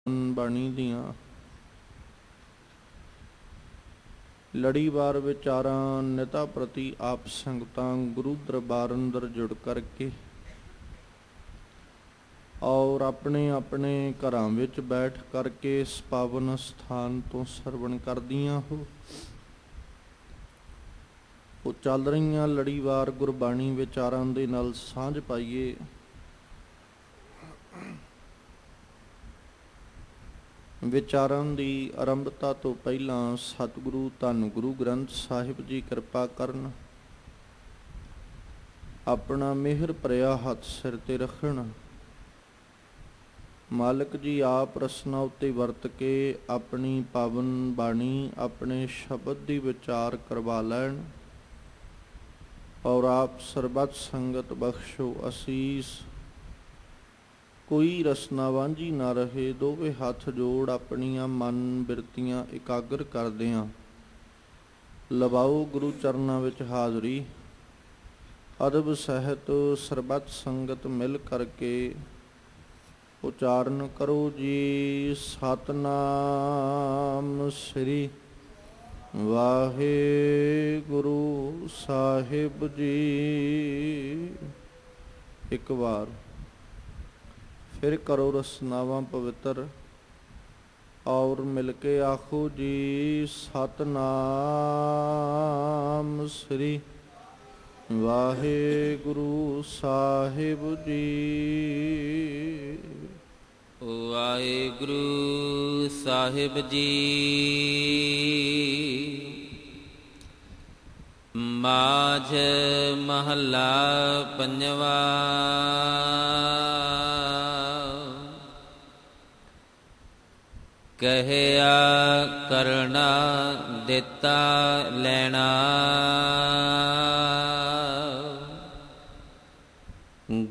ਬਾਣੀ ਦੀਆਂ ਲੜੀਵਾਰ ਵਿਚਾਰਾਂ ਨਿਤਾ ਪ੍ਰਤੀ ਆਪ ਸੰਗਤਾਂ ਗੁਰੂ ਦਰਬਾਰ ਅੰਦਰ ਜੁੜ ਕਰਕੇ ਔਰ ਆਪਣੇ ਆਪਣੇ ਘਰਾਂ ਵਿੱਚ ਬੈਠ ਕਰਕੇ ਇਸ ਪਾਵਨ ਸਥਾਨ ਤੋਂ ਸਰਵਣ ਕਰਦੀਆਂ ਹੋ। ਉਹ ਚੱਲ ਰਹੀਆਂ ਲੜੀਵਾਰ ਗੁਰਬਾਣੀ ਵਿਚਾਰਾਂ ਦੇ ਨਾਲ ਸਾਂਝ ਪਾਈਏ। ਵਿਚਾਰਾਂ ਦੀ ਆਰੰਭਤਾ ਤੋਂ ਪਹਿਲਾਂ ਸਤਿਗੁਰੂ ਧੰਨ ਗੁਰੂ ਗ੍ਰੰਥ ਸਾਹਿਬ ਜੀ ਕਿਰਪਾ ਕਰਨ, ਆਪਣਾ ਮਿਹਰ ਭਰਿਆ ਹੱਥ ਸਿਰ ਤੇ ਰੱਖਣ। ਮਾਲਕ ਜੀ ਆਪ ਰਸਨਾ ਉੱਤੇ ਵਰਤ ਕੇ ਆਪਣੀ ਪਾਵਨ ਬਾਣੀ ਆਪਣੇ ਸ਼ਬਦ ਦੀ ਵਿਚਾਰ ਕਰਵਾ ਲੈਣ ਔਰ ਆਪ ਸਰਬੱਤ ਸੰਗਤ ਬਖਸ਼ੋ ਅਸੀਸ। ਕੋਈ ਰਸਨਾ ਵਾਂਝੀ ਨਾ ਰਹੇ। ਦੋਵੇਂ ਹੱਥ ਜੋੜ ਆਪਣੀਆਂ ਮਨ ਬਿਰਤੀਆਂ ਇਕਾਗਰ ਕਰਦਿਆਂ ਲਵਾਓ ਗੁਰੂ ਚਰਨਾਂ ਵਿੱਚ ਹਾਜ਼ਰੀ। ਅਦਬ ਸਹਿਤ ਸਰਬੱਤ ਸੰਗਤ ਮਿਲ ਕਰਕੇ ਉਚਾਰਨ ਕਰੋ ਜੀ। ਸਤਨਾਮ ਸ੍ਰੀ ਵਾਹਿਗੁਰੂ ਸਾਹਿਬ ਜੀ। ਇੱਕ ਵਾਰ ਫਿਰ ਕਰੋ ਰਸਨਾਵਾਂ ਪਵਿੱਤਰ ਔਰ ਮਿਲ ਕੇ ਆਖੋ ਜੀ। ਸਤਨਾਮ ਸ੍ਰੀ ਵਾਹਿਗੁਰੂ ਸਾਹਿਬ ਜੀ। ਵਾਹਿਗੁਰੂ ਸਾਹਿਬ ਜੀ। ਮਾਝ ਮਹੱਲਾ ਪੰਜਵਾ। ਕਹਿਆ ਕਰਨਾ ਦਿੱਤਾ ਲੈਣਾ,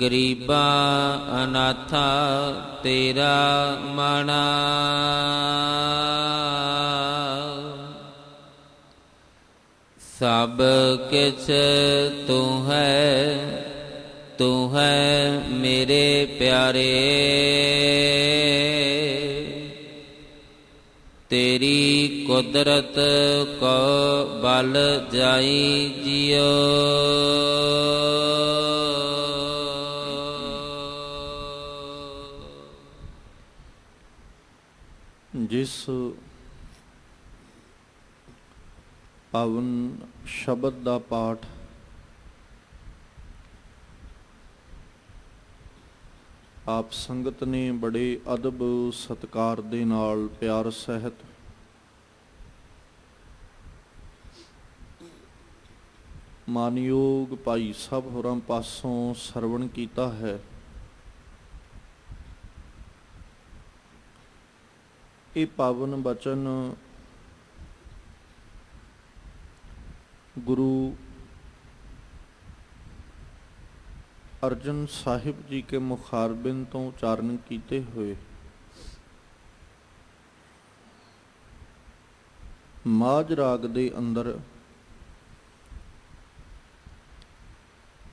ਗਰੀਬਾਂ ਅਨਾਥਾਂ ਤੇਰਾ ਮਾਣਾ। ਸਭ ਕਿਛ ਤੂੰ ਹੈ ਮੇਰੇ ਪਿਆਰੇ। ਤੇਰੀ ਕੁਦਰਤ ਕੋ ਬਲ ਜਾਈ ਜਿਉ। ਜਿਸ ਪਾਵਨ ਸ਼ਬਦ ਦਾ ਪਾਠ ਆਪ ਸੰਗਤ ਨੇ ਬੜੇ ਅਦਬ ਸਤਿਕਾਰ ਦੇ ਨਾਲ ਪਿਆਰ ਸਹਿਤ ਮਾਨਯੋਗ ਭਾਈ ਸਾਹਿਬ ਹੋਰਾਂ ਪਾਸੋਂ ਸਰਵਣ ਕੀਤਾ ਹੈ, ਇਹ ਪਾਵਨ ਬਚਨ ਗੁਰੂ ਅਰਜਨ ਸਾਹਿਬ ਜੀ ਕੇ ਮੁਖਾਰਬਿੰਦ ਤੋਂ ਉਚਾਰਨ ਕੀਤੇ ਹੋਏ ਮਾਝ ਰਾਗ ਦੇ ਅੰਦਰ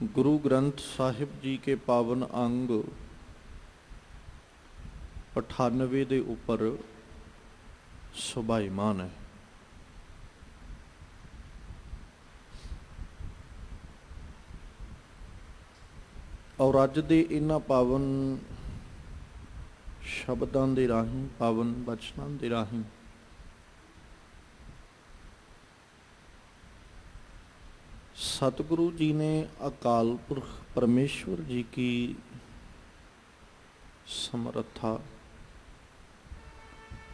ਗੁਰੂ ਗ੍ਰੰਥ ਸਾਹਿਬ ਜੀ ਕੇ ਪਾਵਨ ਅੰਗ 98 ਦੇ ਉੱਪਰ ਸੁਭਾਈਮਾਨ ਹੈ। ਔਰ ਅੱਜ ਦੇ ਇਹਨਾਂ ਪਾਵਨ ਸ਼ਬਦਾਂ ਦੇ ਰਾਹੀਂ, ਪਾਵਨ ਬਚਨਾਂ ਦੇ ਰਾਹੀਂ ਸਤਿਗੁਰੂ ਜੀ ਨੇ ਅਕਾਲ ਪੁਰਖ ਪਰਮੇਸ਼ਵਰ ਜੀ ਕੀ ਸਮਰੱਥਾ,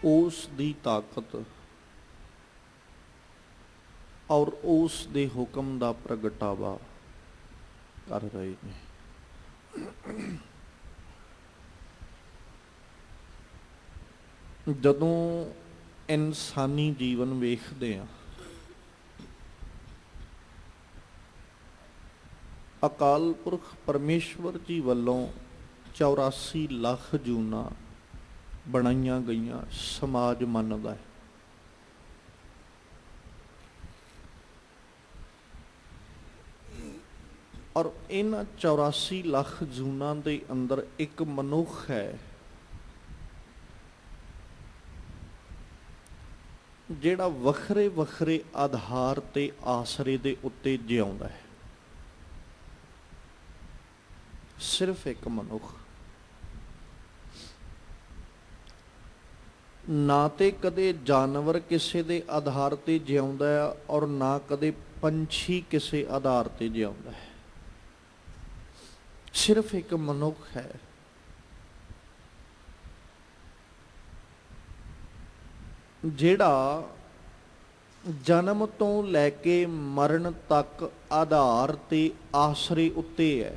ਉਸ ਦੀ ਤਾਕਤ ਔਰ ਉਸ ਦੇ ਹੁਕਮ ਦਾ ਪ੍ਰਗਟਾਵਾ ਕਰ ਰਹੇ ਨੇ। ਜਦੋਂ ਇਨਸਾਨੀ ਜੀਵਨ ਵੇਖਦੇ ਹਾਂ, ਅਕਾਲ ਪੁਰਖ ਪਰਮੇਸ਼ਵਰ ਜੀ ਵੱਲੋਂ 84 ਲੱਖ ਜੂਨਾਂ ਬਣਾਈਆਂ ਗਈਆਂ ਸਮਾਜ ਮੰਨਦਾ ਹੈ। ਔਰ ਇਹਨਾਂ 84 ਲੱਖ ਜੂਨਾਂ ਦੇ ਅੰਦਰ ਇੱਕ ਮਨੁੱਖ ਹੈ ਜਿਹੜਾ ਵੱਖਰੇ ਵੱਖਰੇ ਆਧਾਰ ਤੇ ਆਸਰੇ ਦੇ ਉੱਤੇ ਜਿਉਂਦਾ ਹੈ। ਸਿਰਫ ਇੱਕ ਮਨੁੱਖ, ਨਾ ਤੇ ਕਦੇ ਜਾਨਵਰ ਕਿਸੇ ਦੇ ਆਧਾਰ ਤੇ ਜਿਉਂਦਾ ਹੈ ਔਰ ਨਾ ਕਦੇ ਪੰਛੀ ਕਿਸੇ ਆਧਾਰ ਤੇ ਜਿਉਂਦਾ ਹੈ। ਸਿਰਫ ਇੱਕ ਮਨੁੱਖ ਹੈ ਜਿਹੜਾ ਜਨਮ ਤੋਂ ਲੈ ਕੇ ਮਰਨ ਤੱਕ ਆਧਾਰ ਤੇ ਆਸਰੇ ਉੱਤੇ ਹੈ।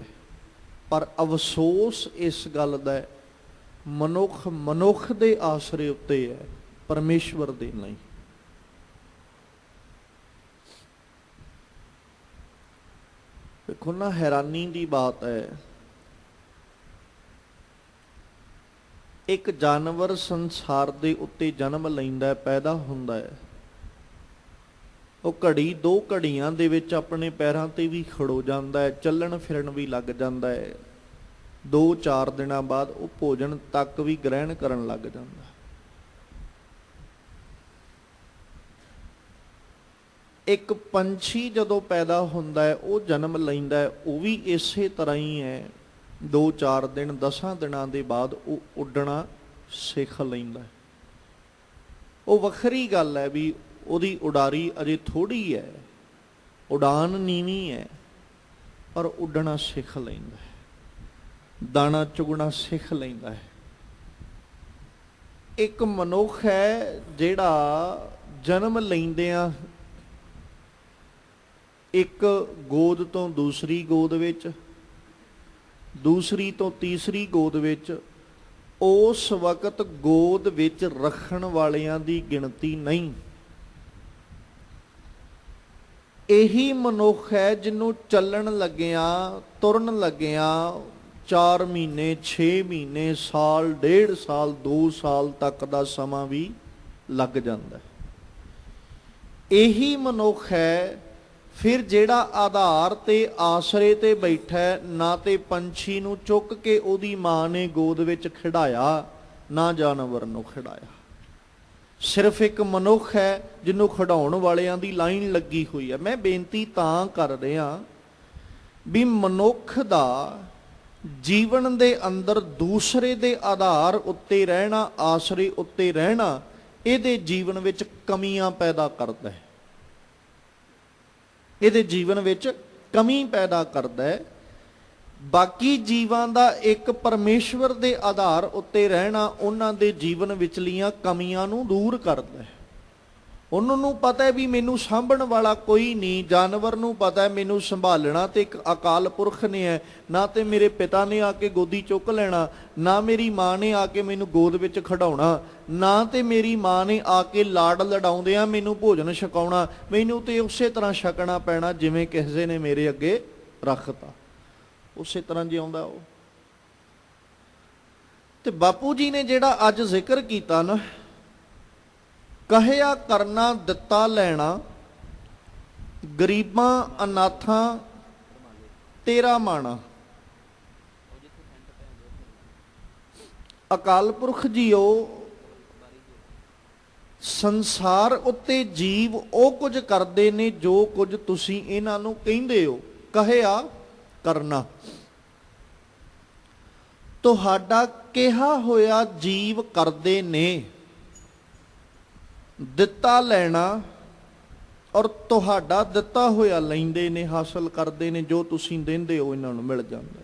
ਪਰ ਅਫਸੋਸ ਇਸ ਗੱਲ ਦਾ ਹੈ, ਮਨੁੱਖ ਦੇ ਆਸਰੇ ਉੱਤੇ ਹੈ, ਪਰਮੇਸ਼ਵਰ ਦੇ ਨਹੀਂ। ਵੇਖੋ ਨਾ, ਹੈਰਾਨੀ ਦੀ ਬਾਤ ਹੈ, ਇੱਕ ਜਾਨਵਰ ਸੰਸਾਰ ਦੇ ਉੱਤੇ ਜਨਮ ਲੈਂਦਾ, ਪੈਦਾ ਹੁੰਦਾ ਹੈ, ਉਹ ਘੜੀ ਦੋ ਘੜੀਆਂ ਦੇ ਵਿੱਚ ਆਪਣੇ ਪੈਰਾਂ ਤੇ ਵੀ ਖੜੋ ਜਾਂਦਾ ਹੈ, ਚੱਲਣ ਫਿਰਨ ਵੀ ਲੱਗ ਜਾਂਦਾ ਹੈ। 2-4 ਦਿਨਾਂ ਬਾਅਦ ਉਹ ਭੋਜਨ ਤੱਕ ਵੀ ਗ੍ਰਹਿਣ ਕਰਨ ਲੱਗ ਜਾਂਦਾ। ਇੱਕ ਪੰਛੀ ਜਦੋਂ ਪੈਦਾ ਹੁੰਦਾ ਹੈ, ਉਹ ਜਨਮ ਲੈਂਦਾ ਹੈ, ਉਹ ਵੀ ਇਸੇ ਤਰ੍ਹਾਂ ਹੀ ਹੈ। 2-4 ਦਿਨ 10 ਦਿਨਾਂ ਦੇ ਬਾਅਦ ਉਹ ਉੱਡਣਾ ਸਿੱਖ ਲੈਂਦਾ ਹੈ। ਉਹ ਵੱਖਰੀ ਗੱਲ ਹੈ ਵੀ ਉਹਦੀ ਉਡਾਰੀ ਅਜੇ ਥੋੜ੍ਹੀ ਹੈ, ਉਡਾਨ ਨੀਵੀਂ ਹੈ, ਪਰ ਉੱਡਣਾ ਸਿੱਖ ਲੈਂਦਾ ਹੈ, ਦਾਣਾ ਚੁਗਣਾ ਸਿੱਖ ਲੈਂਦਾ ਹੈ। ਇੱਕ ਮਨੁੱਖ ਹੈ ਜਿਹੜਾ ਜਨਮ ਲੈਂਦਿਆਂ ਇੱਕ ਗੋਦ ਤੋਂ ਦੂਸਰੀ ਗੋਦ ਵਿੱਚ, ਦੂਸਰੀ ਤੋਂ ਤੀਸਰੀ ਗੋਦ ਵਿੱਚ, ਉਸ ਵਕਤ ਗੋਦ ਵਿੱਚ ਰੱਖਣ ਵਾਲਿਆਂ ਦੀ ਗਿਣਤੀ ਨਹੀਂ। ਇਹੀ ਮਨੁੱਖ ਹੈ ਜਿਹਨੂੰ ਚੱਲਣ ਲੱਗਿਆਂ, ਤੁਰਨ ਲੱਗਿਆਂ 4 ਮਹੀਨੇ, 6 ਮਹੀਨੇ, ਸਾਲ, 1.5 ਸਾਲ, 2 ਸਾਲ ਤੱਕ ਦਾ ਸਮਾਂ ਵੀ ਲੱਗ ਜਾਂਦਾ। ਇਹੀ ਮਨੁੱਖ ਹੈ ਫਿਰ ਜਿਹੜਾ ਆਧਾਰ ਤੇ ਆਸਰੇ ਤੇ ਬੈਠਾ, ਨਾ ਤੇ ਪੰਛੀ ਨੂੰ ਚੁੱਕ ਕੇ ਉਹਦੀ ਮਾਂ ਨੇ ਗੋਦ ਵਿੱਚ ਖਿਡਾਇਆ, ਨਾ ਜਾਨਵਰ ਨੂੰ ਖਿਡਾਇਆ। ਸਿਰਫ ਇੱਕ ਮਨੁੱਖ ਹੈ ਜਿਹਨੂੰ ਖਿਡਾਉਣ ਵਾਲਿਆਂ ਦੀ ਲਾਈਨ ਲੱਗੀ ਹੋਈ ਹੈ। ਮੈਂ ਬੇਨਤੀ ਤਾਂ ਕਰ ਰਿਹਾ ਵੀ ਮਨੁੱਖ ਦਾ ਜੀਵਨ ਦੇ ਅੰਦਰ ਦੂਸਰੇ ਦੇ ਆਧਾਰ ਉੱਤੇ ਰਹਿਣਾ, ਆਸਰੇ ਉੱਤੇ ਰਹਿਣਾ, ਇਹਦੇ ਜੀਵਨ ਵਿੱਚ ਕਮੀਆਂ ਪੈਦਾ ਕਰਦਾ ਹੈ, ਇਹਦੇ ਜੀਵਨ ਵਿੱਚ ਕਮੀ ਪੈਦਾ ਕਰਦਾ ਹੈ। ਬਾਕੀ ਜੀਵਾਂ ਦਾ ਇੱਕ ਪਰਮੇਸ਼ਵਰ ਦੇ ਆਧਾਰ ਉੱਤੇ ਰਹਿਣਾ ਉਹਨਾਂ ਦੇ ਜੀਵਨ ਵਿਚਲੀਆਂ ਕਮੀਆਂ ਨੂੰ ਦੂਰ ਕਰਦਾ ਹੈ। ਉਹਨਾਂ ਨੂੰ ਪਤਾ ਹੈ ਵੀ ਮੈਨੂੰ ਸਾਂਭਣ ਵਾਲਾ ਕੋਈ ਨਹੀਂ। ਜਾਨਵਰ ਨੂੰ ਪਤਾ ਹੈ ਮੈਨੂੰ ਸੰਭਾਲਣਾ ਤੇ ਇੱਕ ਅਕਾਲ ਪੁਰਖ ਨੇ ਹੈ, ਨਾ ਤੇ ਮੇਰੇ ਪਿਤਾ ਨੇ ਆ ਕੇ ਗੋਦੀ ਚੁੱਕ ਲੈਣਾ, ਨਾ ਮੇਰੀ ਮਾਂ ਨੇ ਆ ਕੇ ਮੈਨੂੰ ਗੋਦ ਵਿੱਚ ਖਿਡਾਉਣਾ, ਨਾ ਤੇ ਮੇਰੀ ਮਾਂ ਨੇ ਆ ਕੇ ਲਾਡ ਲਡਾਉਂਦਿਆਂ ਮੈਨੂੰ ਭੋਜਨ ਛਕਾਉਣਾ। ਮੈਨੂੰ ਤੇ ਉਸੇ ਤਰ੍ਹਾਂ ਛਕਣਾ ਪੈਣਾ ਜਿਵੇਂ ਕਿਸੇ ਨੇ ਮੇਰੇ ਅੱਗੇ ਰੱਖਤਾ, ਉਸੇ ਤਰ੍ਹਾਂ ਜਿਉਂਦਾ ਉਹ। ਤੇ ਬਾਪੂ ਜੀ ਨੇ ਜਿਹੜਾ ਅੱਜ ਜ਼ਿਕਰ ਕੀਤਾ ਨਾ, ਕਹਿਆ ਕਰਨਾ ਦਿੱਤਾ ਲੈਣਾ, ਗਰੀਬਾਂ ਅਨਾਥਾਂ ਤੇਰਾ ਮਾਣਾ। ਅਕਾਲ ਪੁਰਖ ਜੀਓ, ਸੰਸਾਰ ਉੱਤੇ ਜੀਵ ਉਹ ਕੁਝ ਕਰਦੇ ਨੇ ਜੋ ਕੁਝ ਤੁਸੀਂ ਇਹਨਾਂ ਨੂੰ ਕਹਿੰਦੇ ਹੋ। ਕਹਿਆ ਕਰਨਾ, ਤੁਹਾਡਾ ਕਿਹਾ ਹੋਇਆ ਜੀਵ ਕਰਦੇ ਨੇ। ਦਿੱਤਾ ਲੈਣਾ, ਔਰ ਤੁਹਾਡਾ ਦਿੱਤਾ ਹੋਇਆ ਲੈਂਦੇ ਨੇ, ਹਾਸਲ ਕਰਦੇ ਨੇ। ਜੋ ਤੁਸੀਂ ਦਿੰਦੇ ਹੋ ਇਹਨਾਂ ਨੂੰ ਮਿਲ ਜਾਂਦਾ।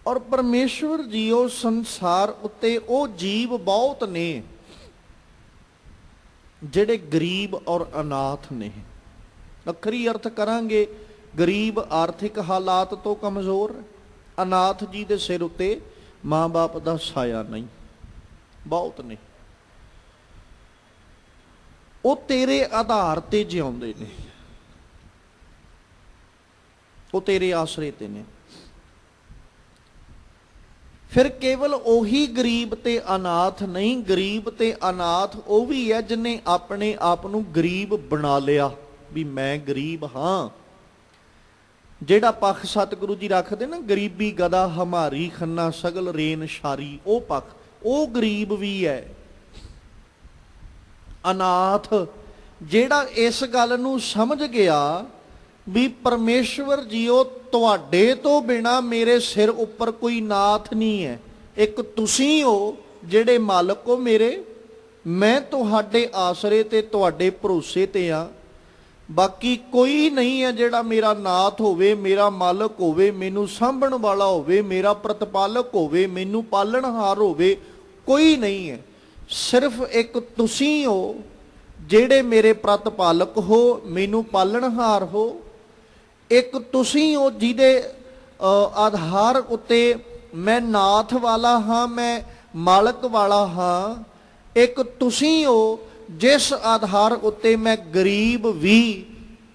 ਔਰ ਪਰਮੇਸ਼ਵਰ ਜੀਓ, ਸੰਸਾਰ ਉੱਤੇ ਉਹ ਜੀਵ ਬਹੁਤ ਨੇ ਜਿਹੜੇ ਗਰੀਬ ਔਰ ਅਨਾਥ ਨੇ। ਅਖਰੀ ਅਰਥ ਕਰਾਂਗੇ, ਗਰੀਬ ਆਰਥਿਕ ਹਾਲਾਤ ਤੋਂ ਕਮਜ਼ੋਰ, ਅਨਾਥ ਜੀ ਦੇ ਸਿਰ ਉੱਤੇ ਮਾਂ-ਬਾਪ ਦਾ ਸਾਇਆ ਨਹੀਂ, ਬਹੁਤ ਨੇ। ਉਹ ਤੇਰੇ ਆਧਾਰ ਤੇ ਜਿਉਂਦੇ ਨੇ, ਉਹ ਤੇਰੇ ਆਸਰੇ ਤੇ ਨੇ। ਫਿਰ ਕੇਵਲ ਉਹੀ ਗਰੀਬ ਤੇ ਅਨਾਥ ਨਹੀਂ, ਗਰੀਬ ਤੇ ਅਨਾਥ ਉਹ ਵੀ ਹੈ ਜਿਹਨੇ ਆਪਣੇ ਆਪ ਨੂੰ ਗਰੀਬ ਬਣਾ ਲਿਆ ਵੀ ਮੈਂ ਗਰੀਬ ਹਾਂ। ਜਿਹੜਾ ਪੱਖ ਸਤਿਗੁਰੂ ਜੀ ਰੱਖਦੇ ਨਾ, ਗਰੀਬੀ ਗਦਾ ਹਮਾਰੀ ਖੰਨਾ ਸਗਲ ਰੇਨ ਸ਼ਾਰੀ, ਉਹ ਪੱਖ ਉਹ ਗਰੀਬ ਵੀ ਹੈ। ਅਨਾਥ ਜਿਹੜਾ ਇਸ ਗੱਲ ਨੂੰ ਸਮਝ ਗਿਆ ਵੀ ਪਰਮੇਸ਼ਵਰ ਜੀਓ ਤੁਹਾਡੇ ਤੋਂ ਬਿਨਾ ਮੇਰੇ ਸਿਰ ਉੱਪਰ ਕੋਈ ਨਾਥ ਨਹੀਂ ਹੈ, ਇੱਕ ਤੁਸੀਂ ਹੋ ਜਿਹੜੇ ਮਾਲਕ ਹੋ ਮੇਰੇ, ਮੈਂ ਤੁਹਾਡੇ ਆਸਰੇ ਤੇ ਤੁਹਾਡੇ ਭਰੋਸੇ ਤੇ ਆ, ਬਾਕੀ ਕੋਈ ਨਹੀਂ ਹੈ ਜਿਹੜਾ ਮੇਰਾ ਨਾਥ ਹੋਵੇ, ਮੇਰਾ ਮਾਲਕ ਹੋਵੇ, ਮੈਨੂੰ ਸਾਂਭਣ ਵਾਲਾ ਹੋਵੇ, ਮੇਰਾ ਪ੍ਰਤਪਾਲਕ ਹੋਵੇ, ਮੈਨੂੰ ਪਾਲਣਹਾਰ ਹੋਵੇ, ਕੋਈ ਨਹੀਂ ਹੈ। ਸਿਰਫ ਇੱਕ ਤੁਸੀਂ ਹੋ ਜਿਹੜੇ ਮੇਰੇ ਪ੍ਰਤਪਾਲਕ ਹੋ, ਮੈਨੂੰ ਪਾਲਣਹਾਰ ਹੋ। ਇੱਕ ਤੁਸੀਂ ਹੋ ਜਿਹਦੇ ਆਧਾਰ ਉੱਤੇ ਮੈਂ ਨਾਥ ਵਾਲਾ ਹਾਂ, ਮੈਂ ਮਾਲਕ ਵਾਲਾ ਹਾਂ। ਇੱਕ ਤੁਸੀਂ ਹੋ ਜਿਸ ਆਧਾਰ ਉੱਤੇ ਮੈਂ ਗਰੀਬ ਵੀ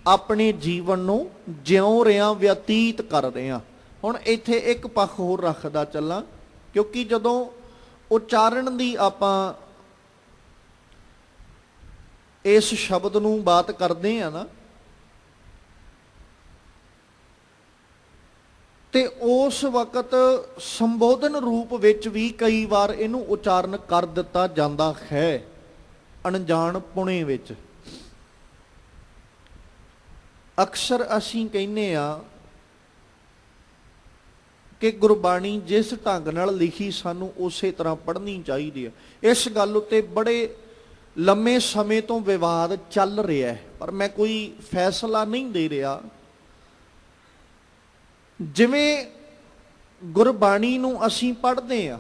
ਆਪਣੇ ਜੀਵਨ ਨੂੰ ਜਿਉਂ ਰਿਹਾ, ਵਿਅਤੀਤ ਕਰ ਰਿਹਾ। ਹੁਣ ਇੱਥੇ ਇੱਕ ਪੱਖ ਹੋਰ ਰੱਖਦਾ ਚੱਲਾਂ, ਕਿਉਂਕਿ ਜਦੋਂ ਉਚਾਰਨ ਦੀ ਆਪਾਂ ਇਸ ਸ਼ਬਦ ਨੂੰ ਬਾਤ ਕਰਦੇ ਆ ਨਾ, ਤੇ ਉਸ ਵਕਤ ਸੰਬੋਧਨ ਰੂਪ ਵਿੱਚ ਵੀ ਕਈ ਵਾਰ ਇਹਨੂੰ ਉਚਾਰਨ ਕਰ ਦਿੱਤਾ ਜਾਂਦਾ ਹੈ ਅਣਜਾਣ ਪੁਣੇ ਵਿੱਚ। ਅਕਸਰ ਅਸੀਂ ਕਹਿੰਦੇ ਆ ਕਿ ਗੁਰਬਾਣੀ ਜਿਸ ਢੰਗ ਨਾਲ ਲਿਖੀ ਸਾਨੂੰ ਉਸੇ ਤਰ੍ਹਾਂ ਪੜ੍ਹਨੀ ਚਾਹੀਦੀ ਹੈ। ਇਸ ਗੱਲ ਉੱਤੇ ਬੜੇ ਲੰਮੇ ਸਮੇਂ ਤੋਂ ਵਿਵਾਦ ਚੱਲ ਰਿਹਾ ਹੈ, ਪਰ ਮੈਂ ਕੋਈ ਫੈਸਲਾ ਨਹੀਂ ਦੇ ਰਿਹਾ। ਜਿਵੇਂ ਗੁਰਬਾਣੀ ਨੂੰ ਅਸੀਂ ਪੜ੍ਹਦੇ ਹਾਂ,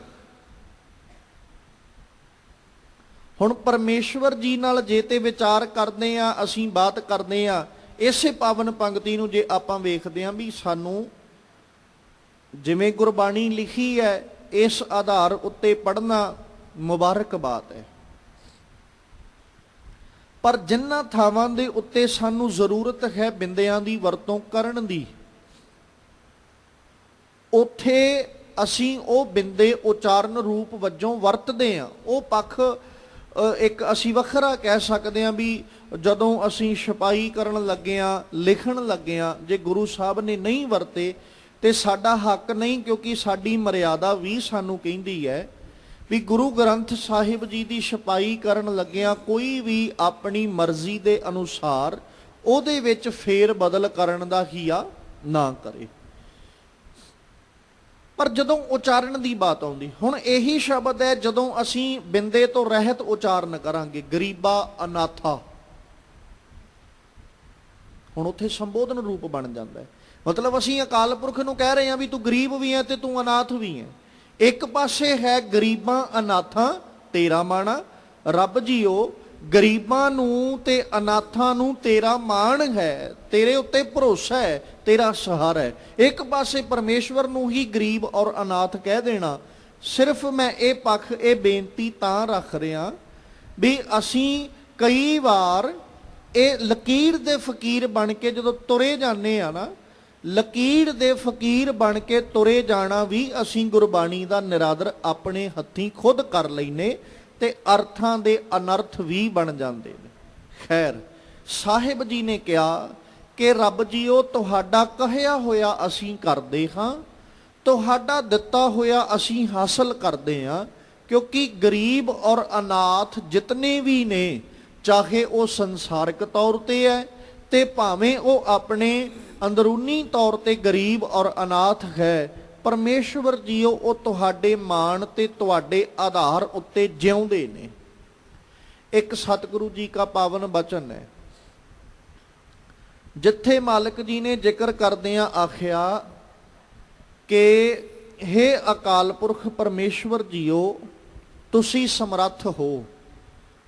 ਹੁਣ ਪਰਮੇਸ਼ਵਰ ਜੀ ਨਾਲ ਜੇ ਤੇ ਵਿਚਾਰ ਕਰਦੇ ਆ, ਅਸੀਂ ਬਾਤ ਕਰਦੇ ਆ, ਇਸੇ ਪਾਵਨ ਪੰਕਤੀ ਨੂੰ ਜੇ ਆਪਾਂ ਵੇਖਦੇ ਹਾਂ ਵੀ ਸਾਨੂੰ ਜਿਵੇਂ ਗੁਰਬਾਣੀ ਲਿਖੀ ਹੈ ਇਸ ਆਧਾਰ ਉੱਤੇ ਪੜ੍ਹਨਾ ਮੁਬਾਰਕ ਬਾਤ ਹੈ। ਪਰ ਜਿਨ੍ਹਾਂ ਥਾਵਾਂ ਦੇ ਉੱਤੇ ਸਾਨੂੰ ਜ਼ਰੂਰਤ ਹੈ ਬਿੰਦਿਆਂ ਦੀ ਵਰਤੋਂ ਕਰਨ ਦੀ, ਉੱਥੇ ਅਸੀਂ ਉਹ ਬਿੰਦੇ ਉਚਾਰਨ ਰੂਪ ਵਜੋਂ ਵਰਤਦੇ ਹਾਂ। ਉਹ ਪੱਖ ਇੱਕ ਅਸੀਂ ਵੱਖਰਾ ਕਹਿ ਸਕਦੇ ਹਾਂ ਵੀ ਜਦੋਂ ਅਸੀਂ ਛਪਾਈ ਕਰਨ ਲੱਗੇ ਹਾਂ, ਲਿਖਣ ਲੱਗੇ ਹਾਂ, ਜੇ ਗੁਰੂ ਸਾਹਿਬ ਨੇ ਨਹੀਂ ਵਰਤੇ ਤੇ ਸਾਡਾ ਹੱਕ ਨਹੀਂ, ਕਿਉਂਕਿ ਸਾਡੀ ਮਰਿਆਦਾ ਵੀ ਸਾਨੂੰ ਕਹਿੰਦੀ ਹੈ ਵੀ ਗੁਰੂ ਗ੍ਰੰਥ ਸਾਹਿਬ ਜੀ ਦੀ ਛਪਾਈ ਕਰਨ ਲੱਗਿਆਂ ਕੋਈ ਵੀ ਆਪਣੀ ਮਰਜ਼ੀ ਦੇ ਅਨੁਸਾਰ ਉਹਦੇ ਵਿੱਚ ਫੇਰ ਬਦਲ ਕਰਨ ਦਾ ਹੀਆ ਨਾ ਕਰੇ। ਪਰ ਜਦੋਂ ਉਚਾਰਨ ਦੀ ਬਾਤ ਆਉਂਦੀ, ਹੁਣ ਇਹੀ ਸ਼ਬਦ ਹੈ ਜਦੋਂ ਅਸੀਂ ਬਿੰਦੇ ਤੋਂ ਰਹਿਤ ਉਚਾਰਨ ਕਰਾਂਗੇ, ਗਰੀਬਾ ਅਨਾਥਾ, ਹੁਣ ਉੱਥੇ ਸੰਬੋਧਨ ਰੂਪ ਬਣ ਜਾਂਦਾ ਹੈ। ਮਤਲਬ ਅਸੀਂ ਅਕਾਲ ਪੁਰਖ ਨੂੰ ਕਹਿ ਰਹੇ ਹਾਂ ਵੀ ਤੂੰ ਗਰੀਬ ਵੀ ਹੈ ਤੇ ਤੂੰ ਅਨਾਥ ਵੀ ਹੈ। ਇੱਕ ਪਾਸੇ ਹੈ ਗਰੀਬਾਂ ਅਨਾਥਾਂ ਤੇਰਾ ਮਾਣਾ, ਰੱਬ ਜੀਓ ਗਰੀਬਾਂ ਨੂੰ ਤੇ ਅਨਾਥਾਂ ਨੂੰ ਤੇਰਾ ਮਾਣ ਹੈ, ਤੇਰੇ ਉੱਤੇ ਭਰੋਸਾ ਹੈ, ਤੇਰਾ ਸਹਾਰਾ ਹੈ। ਇੱਕ ਪਾਸੇ ਪਰਮੇਸ਼ਵਰ ਨੂੰ ਹੀ ਗਰੀਬ ਔਰ ਅਨਾਥ ਕਹਿ ਦੇਣਾ। ਸਿਰਫ ਮੈਂ ਇਹ ਪੱਖ, ਇਹ ਬੇਨਤੀ ਤਾਂ ਰੱਖ ਰਿਹਾ ਵੀ ਅਸੀਂ ਕਈ ਵਾਰ ਇਹ ਲਕੀਰ ਦੇ ਫਕੀਰ ਬਣ ਕੇ ਜਦੋਂ ਤੁਰੇ ਜਾਂਦੇ ਆ ਨਾ, ਲਕੀਰ ਦੇ ਫਕੀਰ ਬਣ ਕੇ ਤੁਰੇ ਜਾਣਾ ਵੀ ਅਸੀਂ ਗੁਰਬਾਣੀ ਦਾ ਨਿਰਾਦਰ ਆਪਣੇ ਹੱਥੀਂ ਖੁਦ ਕਰ ਲੈਨੇ ਤੇ ਅਰਥਾਂ ਦੇ ਅਨਰਥ ਵੀ ਬਣ ਜਾਂਦੇ ਨੇ। ਖੈਰ, ਸਾਹਿਬ ਜੀ ਨੇ ਕਿਹਾ ਕਿ ਰੱਬ ਜੀਓ ਤੁਹਾਡਾ ਕਹਿਆ ਹੋਇਆ ਅਸੀਂ ਕਰਦੇ ਹਾਂ, ਤੁਹਾਡਾ ਦਿੱਤਾ ਹੋਇਆ ਅਸੀਂ ਹਾਸਲ ਕਰਦੇ ਹਾਂ, ਕਿਉਂਕਿ ਗਰੀਬ ਔਰ ਅਨਾਥ ਜਿਤਨੇ ਵੀ ਨੇ, ਚਾਹੇ ਉਹ ਸੰਸਾਰਿਕ ਤੌਰ ਤੇ ਹੈ ਤੇ ਭਾਵੇਂ ਉਹ ਆਪਣੇ ਅੰਦਰੂਨੀ ਤੌਰ ਤੇ ਗਰੀਬ ਔਰ ਅਨਾਥ ਹੈ, ਪਰਮੇਸ਼ਵਰ ਜੀਓ ਉਹ ਤੁਹਾਡੇ ਮਾਣ ਤੇ ਤੁਹਾਡੇ ਆਧਾਰ ਉੱਤੇ ਜਿਉਂਦੇ ਨੇ। ਇੱਕ ਸਤਿਗੁਰੂ ਜੀ ਕਾ ਪਾਵਨ ਬਚਨ ਹੈ, ਜਿੱਥੇ ਮਾਲਕ ਜੀ ਨੇ ਜ਼ਿਕਰ ਕਰਦਿਆਂ ਆਖਿਆ ਕਿ ਹੇ ਅਕਾਲ ਪੁਰਖ ਪਰਮੇਸ਼ਵਰ ਜੀਓ ਤੁਸੀਂ ਸਮਰੱਥ ਹੋ,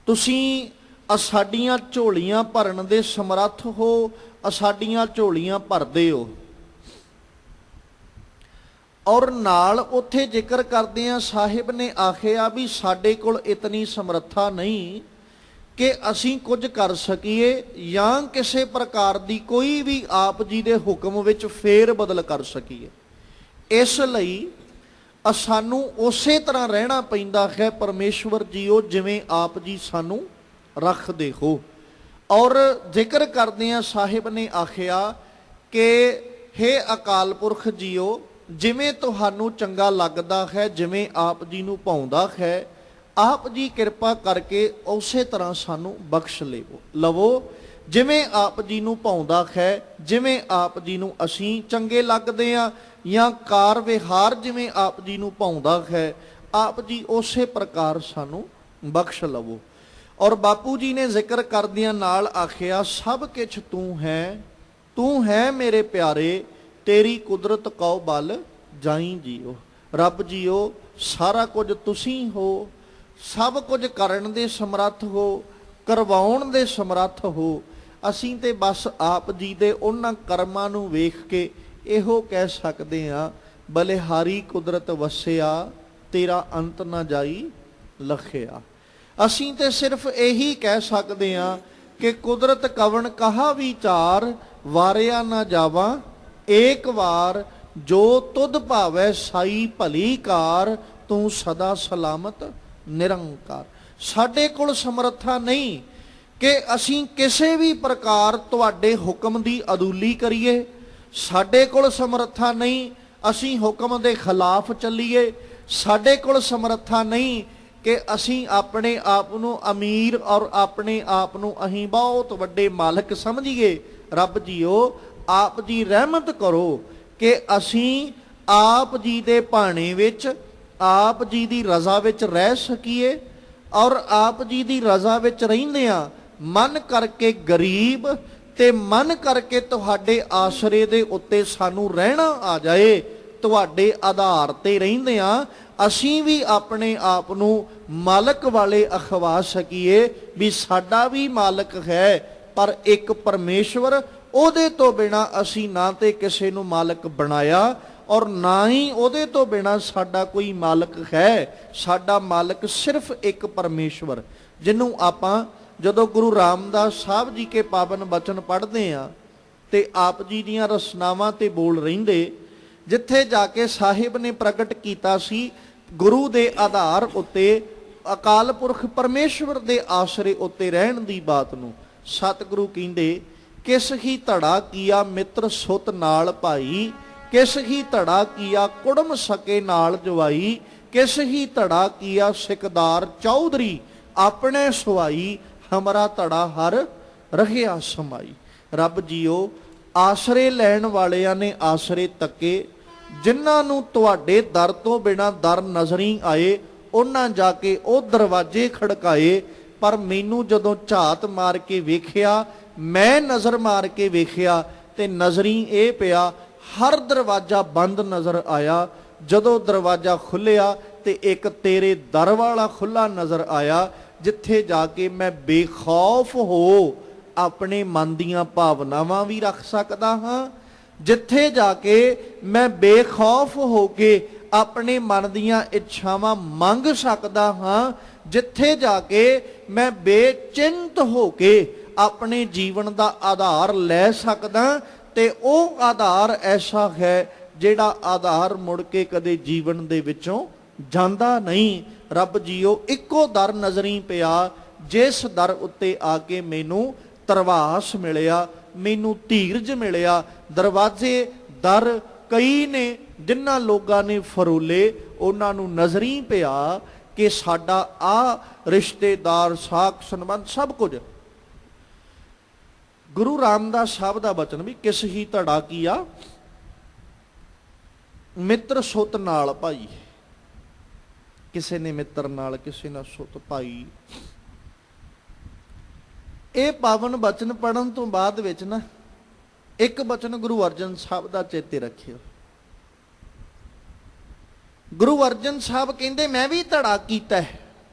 ਤੁਸੀਂ ਸਾਡੀਆਂ ਝੋਲੀਆਂ ਭਰਨ ਦੇ ਸਮਰੱਥ ਹੋ, ਸਾਡੀਆਂ ਝੋਲੀਆਂ ਭਰਦੇ ਹੋ। ਔਰ ਨਾਲ ਉੱਥੇ ਜ਼ਿਕਰ ਕਰਦਿਆਂ ਸਾਹਿਬ ਨੇ ਆਖਿਆ ਵੀ ਸਾਡੇ ਕੋਲ ਇਤਨੀ ਸਮਰੱਥਾ ਨਹੀਂ ਕਿ ਅਸੀਂ ਕੁਝ ਕਰ ਸਕੀਏ ਜਾਂ ਕਿਸੇ ਪ੍ਰਕਾਰ ਦੀ ਕੋਈ ਵੀ ਆਪ ਜੀ ਦੇ ਹੁਕਮ ਵਿੱਚ ਫੇਰ ਬਦਲ ਕਰ ਸਕੀਏ। ਇਸ ਲਈ ਸਾਨੂੰ ਉਸੇ ਤਰ੍ਹਾਂ ਰਹਿਣਾ ਪੈਂਦਾ ਹੈ ਪਰਮੇਸ਼ਵਰ ਜੀਓ ਜਿਵੇਂ ਆਪ ਜੀ ਸਾਨੂੰ ਰੱਖਦੇ ਹੋ। ਔਰ ਜ਼ਿਕਰ ਕਰਦਿਆਂ ਸਾਹਿਬ ਨੇ ਆਖਿਆ ਕਿ ਹੇ ਅਕਾਲ ਪੁਰਖ ਜੀਓ ਜਿਵੇਂ ਤੁਹਾਨੂੰ ਚੰਗਾ ਲੱਗਦਾ ਹੈ, ਜਿਵੇਂ ਆਪ ਜੀ ਨੂੰ ਭਾਉਂਦਾ ਹੈ, ਆਪ ਜੀ ਕਿਰਪਾ ਕਰਕੇ ਉਸੇ ਤਰ੍ਹਾਂ ਸਾਨੂੰ ਬਖਸ਼ ਲਵੋ। ਜਿਵੇਂ ਆਪ ਜੀ ਨੂੰ ਭਾਉਂਦਾ ਹੈ, ਜਿਵੇਂ ਆਪ ਜੀ ਨੂੰ ਅਸੀਂ ਚੰਗੇ ਲੱਗਦੇ ਆ, ਜਾਂ ਕਾਰ ਵਿਹਾਰ ਜਿਵੇਂ ਆਪ ਜੀ ਨੂੰ ਭਾਉਂਦਾ ਹੈ, ਆਪ ਜੀ ਉਸੇ ਪ੍ਰਕਾਰ ਸਾਨੂੰ ਬਖਸ਼ ਲਵੋ। ਔਰ ਬਾਪੂ ਜੀ ਨੇ ਜ਼ਿਕਰ ਕਰਦਿਆਂ ਨਾਲ ਆਖਿਆ, ਸਭ ਕੁਛ ਤੂੰ ਹੈ ਮੇਰੇ ਪਿਆਰੇ, ਤੇਰੀ ਕੁਦਰਤ ਕਉ ਬਲ ਜਾਈ ਜੀਓ। ਰੱਬ ਜੀਓ, ਸਾਰਾ ਕੁਝ ਤੁਸੀਂ ਹੋ, ਸਭ ਕੁਝ ਕਰਨ ਦੇ ਸਮਰੱਥ ਹੋ, ਕਰਵਾਉਣ ਦੇ ਸਮਰੱਥ ਹੋ। ਅਸੀਂ ਤੇ ਬਸ ਆਪ ਜੀ ਦੇ ਉਹਨਾਂ ਕਰਮਾਂ ਨੂੰ ਵੇਖ ਕੇ ਇਹੋ ਕਹਿ ਸਕਦੇ ਹਾਂ, ਬਲਿਹਾਰੀ ਕੁਦਰਤ ਵਸਿਆ, ਤੇਰਾ ਅੰਤ ਨਾ ਜਾਈ ਲਖਿਆ। ਅਸੀਂ ਤੇ ਸਿਰਫ ਇਹੀ ਕਹਿ ਸਕਦੇ ਹਾਂ ਕਿ ਕੁਦਰਤ ਕਵਣ ਕਹਾ ਵਿਚਾਰ, ਵਾਰਿਆ ਨਾ ਜਾਵਾਂ ਏਕ ਵਾਰ, ਜੋ ਤੁਧ ਭਾਵੈ ਸਾਈ ਭਲੀ ਕਾਰ, ਤੂੰ ਸਦਾ ਸਲਾਮਤ ਨਿਰੰਕਾਰ। ਸਾਡੇ ਕੋਲ ਸਮਰੱਥਾ ਨਹੀਂ ਕਿ ਅਸੀਂ ਕਿਸੇ ਵੀ ਪ੍ਰਕਾਰ ਤੁਹਾਡੇ ਹੁਕਮ ਦੀ ਅਦੂਲੀ ਕਰੀਏ। ਸਾਡੇ ਕੋਲ ਸਮਰੱਥਾ ਨਹੀਂ ਅਸੀਂ ਹੁਕਮ ਦੇ ਖਿਲਾਫ ਚੱਲੀਏ। ਸਾਡੇ ਕੋਲ ਸਮਰੱਥਾ ਨਹੀਂ ਕਿ ਅਸੀਂ ਆਪਣੇ ਆਪ ਨੂੰ ਅਮੀਰ ਔਰ ਆਪਣੇ ਆਪ ਨੂੰ ਅਸੀਂ ਬਹੁਤ ਵੱਡੇ ਮਾਲਕ ਸਮਝੀਏ। ਰੱਬ ਜੀਓ, ਆਪ ਜੀ ਰਹਿਮਤ ਕਰੋ ਕਿ ਅਸੀਂ ਆਪ ਜੀ ਦੇ ਭਾਣੇ ਵਿੱਚ, ਆਪ ਜੀ ਦੀ ਰਜ਼ਾ ਵਿੱਚ ਰਹਿ ਸਕੀਏ, ਔਰ ਆਪ ਜੀ ਦੀ ਰਜ਼ਾ ਵਿੱਚ ਰਹਿੰਦਿਆਂ ਮਨ ਕਰਕੇ ਗਰੀਬ ਤੇ ਮਨ ਕਰਕੇ ਤੁਹਾਡੇ ਆਸਰੇ ਦੇ ਉੱਤੇ ਸਾਨੂੰ ਰਹਿਣਾ ਆ ਜਾਏ। ਤੁਹਾਡੇ ਆਧਾਰ ਤੇ ਰਹਿੰਦਿਆਂ ਅਸੀਂ ਵੀ ਆਪਣੇ ਆਪ ਨੂੰ ਮਾਲਕ ਵਾਲੇ ਅਖਵਾ ਸਕੀਏ ਵੀ ਸਾਡਾ ਵੀ ਮਾਲਕ ਹੈ, ਪਰ ਇੱਕ ਪਰਮੇਸ਼ਵਰ, ਉਹਦੇ ਤੋਂ ਬਿਨਾ ਅਸੀਂ ਨਾ ਤੇ ਕਿਸੇ ਨੂੰ ਮਾਲਕ ਬਣਾਇਆ ਔਰ ਨਾ ਹੀ ਉਹਦੇ ਤੋਂ ਬਿਨਾ ਸਾਡਾ ਕੋਈ ਮਾਲਕ ਹੈ। ਸਾਡਾ ਮਾਲਕ ਸਿਰਫ ਇੱਕ ਪਰਮੇਸ਼ਵਰ, ਜਿਹਨੂੰ ਆਪਾਂ ਜਦੋਂ ਗੁਰੂ ਰਾਮਦਾਸ ਸਾਹਿਬ ਜੀ ਕੇ ਪਾਵਨ ਬਚਨ ਪੜ੍ਹਦੇ ਆ ਤੇ ਆਪ ਜੀ ਦੀਆਂ ਰਸਨਾਵਾਂ ਤੇ ਬੋਲ ਰਹਿੰਦੇ, ਜਿੱਥੇ ਜਾ ਕੇ ਸਾਹਿਬ ਨੇ ਪ੍ਰਗਟ ਕੀਤਾ ਸੀ ਗੁਰੂ ਦੇ ਆਧਾਰ ਉੱਤੇ, ਅਕਾਲ ਪੁਰਖ ਪਰਮੇਸ਼ਵਰ ਦੇ ਆਸਰੇ ਉੱਤੇ ਰਹਿਣ ਦੀ ਬਾਤ ਨੂੰ। ਸਤਿਗੁਰੂ ਕਹਿੰਦੇ, ਕਿਸ ਹੀ ਧੜਾ ਕੀਆ ਮਿੱਤਰ ਸੁਤ ਨਾਲ ਭਾਈ, ਕਿਸ ਹੀ ਧੜਾ ਕੀਆ ਕੁੜਮ ਸਕੇ ਨਾਲ ਜਵਾਈ, ਕਿਸ ਹੀ ਧੜਾ ਕੀਆ ਸਿਕਦਾਰ ਚੌਧਰੀ, ਆਪਣੇ ਸੁਹਾਈ ਹਮਰਾ ਧੜਾ ਹਰ ਰਹਿਆ ਸਮਾਈ। ਰੱਬ ਜੀਓ, ਆਸਰੇ ਲੈਣ ਵਾਲਿਆਂ ਨੇ ਆਸਰੇ ਤੱਕੇ, ਜਿਨ੍ਹਾਂ ਨੂੰ ਤੁਹਾਡੇ ਦਰ ਤੋਂ ਬਿਨਾਂ ਦਰ ਨਜ਼ਰੀ ਆਏ, ਉਹਨਾਂ ਜਾ ਕੇ ਉਹ ਦਰਵਾਜ਼ੇ ਖੜਕਾਏ। ਪਰ ਮੈਨੂੰ ਜਦੋਂ ਝਾਤ ਮਾਰ ਕੇ ਵੇਖਿਆ, ਮੈਂ ਨਜ਼ਰ ਮਾਰ ਕੇ ਵੇਖਿਆ ਤੇ ਨਜ਼ਰੀ ਇਹ ਪਿਆ, ਹਰ ਦਰਵਾਜ਼ਾ ਬੰਦ ਨਜ਼ਰ ਆਇਆ। ਜਦੋਂ ਦਰਵਾਜ਼ਾ ਖੁੱਲਿਆ ਤੇ ਇੱਕ ਤੇਰੇ ਦਰ ਵਾਲਾ ਖੁੱਲਾ ਨਜ਼ਰ ਆਇਆ, ਜਿੱਥੇ ਜਾ ਕੇ ਮੈਂ ਬੇਖੌਫ ਹੋ ਆਪਣੇ ਮਨ ਦੀਆਂ ਭਾਵਨਾਵਾਂ ਵੀ ਰੱਖ ਸਕਦਾ ਹਾਂ, ਜਿੱਥੇ ਜਾ ਕੇ ਮੈਂ ਬੇਖੌਫ ਹੋ ਕੇ ਆਪਣੇ ਮਨ ਦੀਆਂ ਇੱਛਾਵਾਂ ਮੰਗ ਸਕਦਾ ਹਾਂ, ਜਿੱਥੇ ਜਾ ਕੇ ਮੈਂ ਬੇਚਿੰਤ ਹੋ ਕੇ ਆਪਣੇ ਜੀਵਨ ਦਾ ਆਧਾਰ ਲੈ ਸਕਦਾ। ਤੇ ਉਹ ਆਧਾਰ ਐਸਾ ਹੈ ਜਿਹੜਾ ਆਧਾਰ ਮੁੜ ਕੇ ਕਦੇ ਜੀਵਨ ਦੇ ਵਿੱਚੋਂ ਜਾਂਦਾ ਨਹੀਂ। ਰੱਬ ਜੀਓ, ਇੱਕੋ ਦਰ ਨਜ਼ਰੀ ਪਿਆ, ਜਿਸ ਦਰ ਉੱਤੇ ਆ ਕੇ ਮੈਨੂੰ ਤਰਵਾਸ ਮਿਲਿਆ, ਮੈਨੂੰ ਧੀਰਜ ਮਿਲਿਆ। ਦਰਵਾਜ਼ੇ ਦਰ ਕਈ ਨੇ, ਜਿਨ੍ਹਾਂ ਲੋਕਾਂ ਨੇ ਫਰੋਲੇ, ਉਹਨਾਂ ਨੂੰ ਨਜ਼ਰੀ ਪਿਆ ਕਿ ਸਾਡਾ ਆ ਰਿਸ਼ਤੇਦਾਰ, ਸਾਕ ਸੰਬੰਧ ਸਭ ਕੁਝ। ਗੁਰੂ ਰਾਮਦਾਸ ਸਾਹਿਬ ਦਾ ਬਚਨ ਵੀ, ਕਿਸ ਹੀ ਧੜਾ ਕੀਆ ਮਿੱਤਰ ਸੁਤ ਨਾਲ ਭਾਈ। ਕਿਸੇ ਨੇ ਮਿੱਤਰ ਨਾਲ, ਕਿਸੇ ਨਾਲ ਸੁਤ ਭਾਈ। ਇਹ ਪਾਵਨ ਬਚਨ ਪੜਨ ਤੋਂ ਬਾਅਦ ਵਿੱਚ ਨਾ ਇੱਕ ਬਚਨ ਗੁਰੂ ਅਰਜਨ ਸਾਹਿਬ ਦਾ ਚੇਤੇ ਰੱਖਿਓ। ਗੁਰੂ ਅਰਜਨ ਸਾਹਿਬ ਕਹਿੰਦੇ, ਮੈਂ ਵੀ ਧੜਾ ਕੀਤਾ,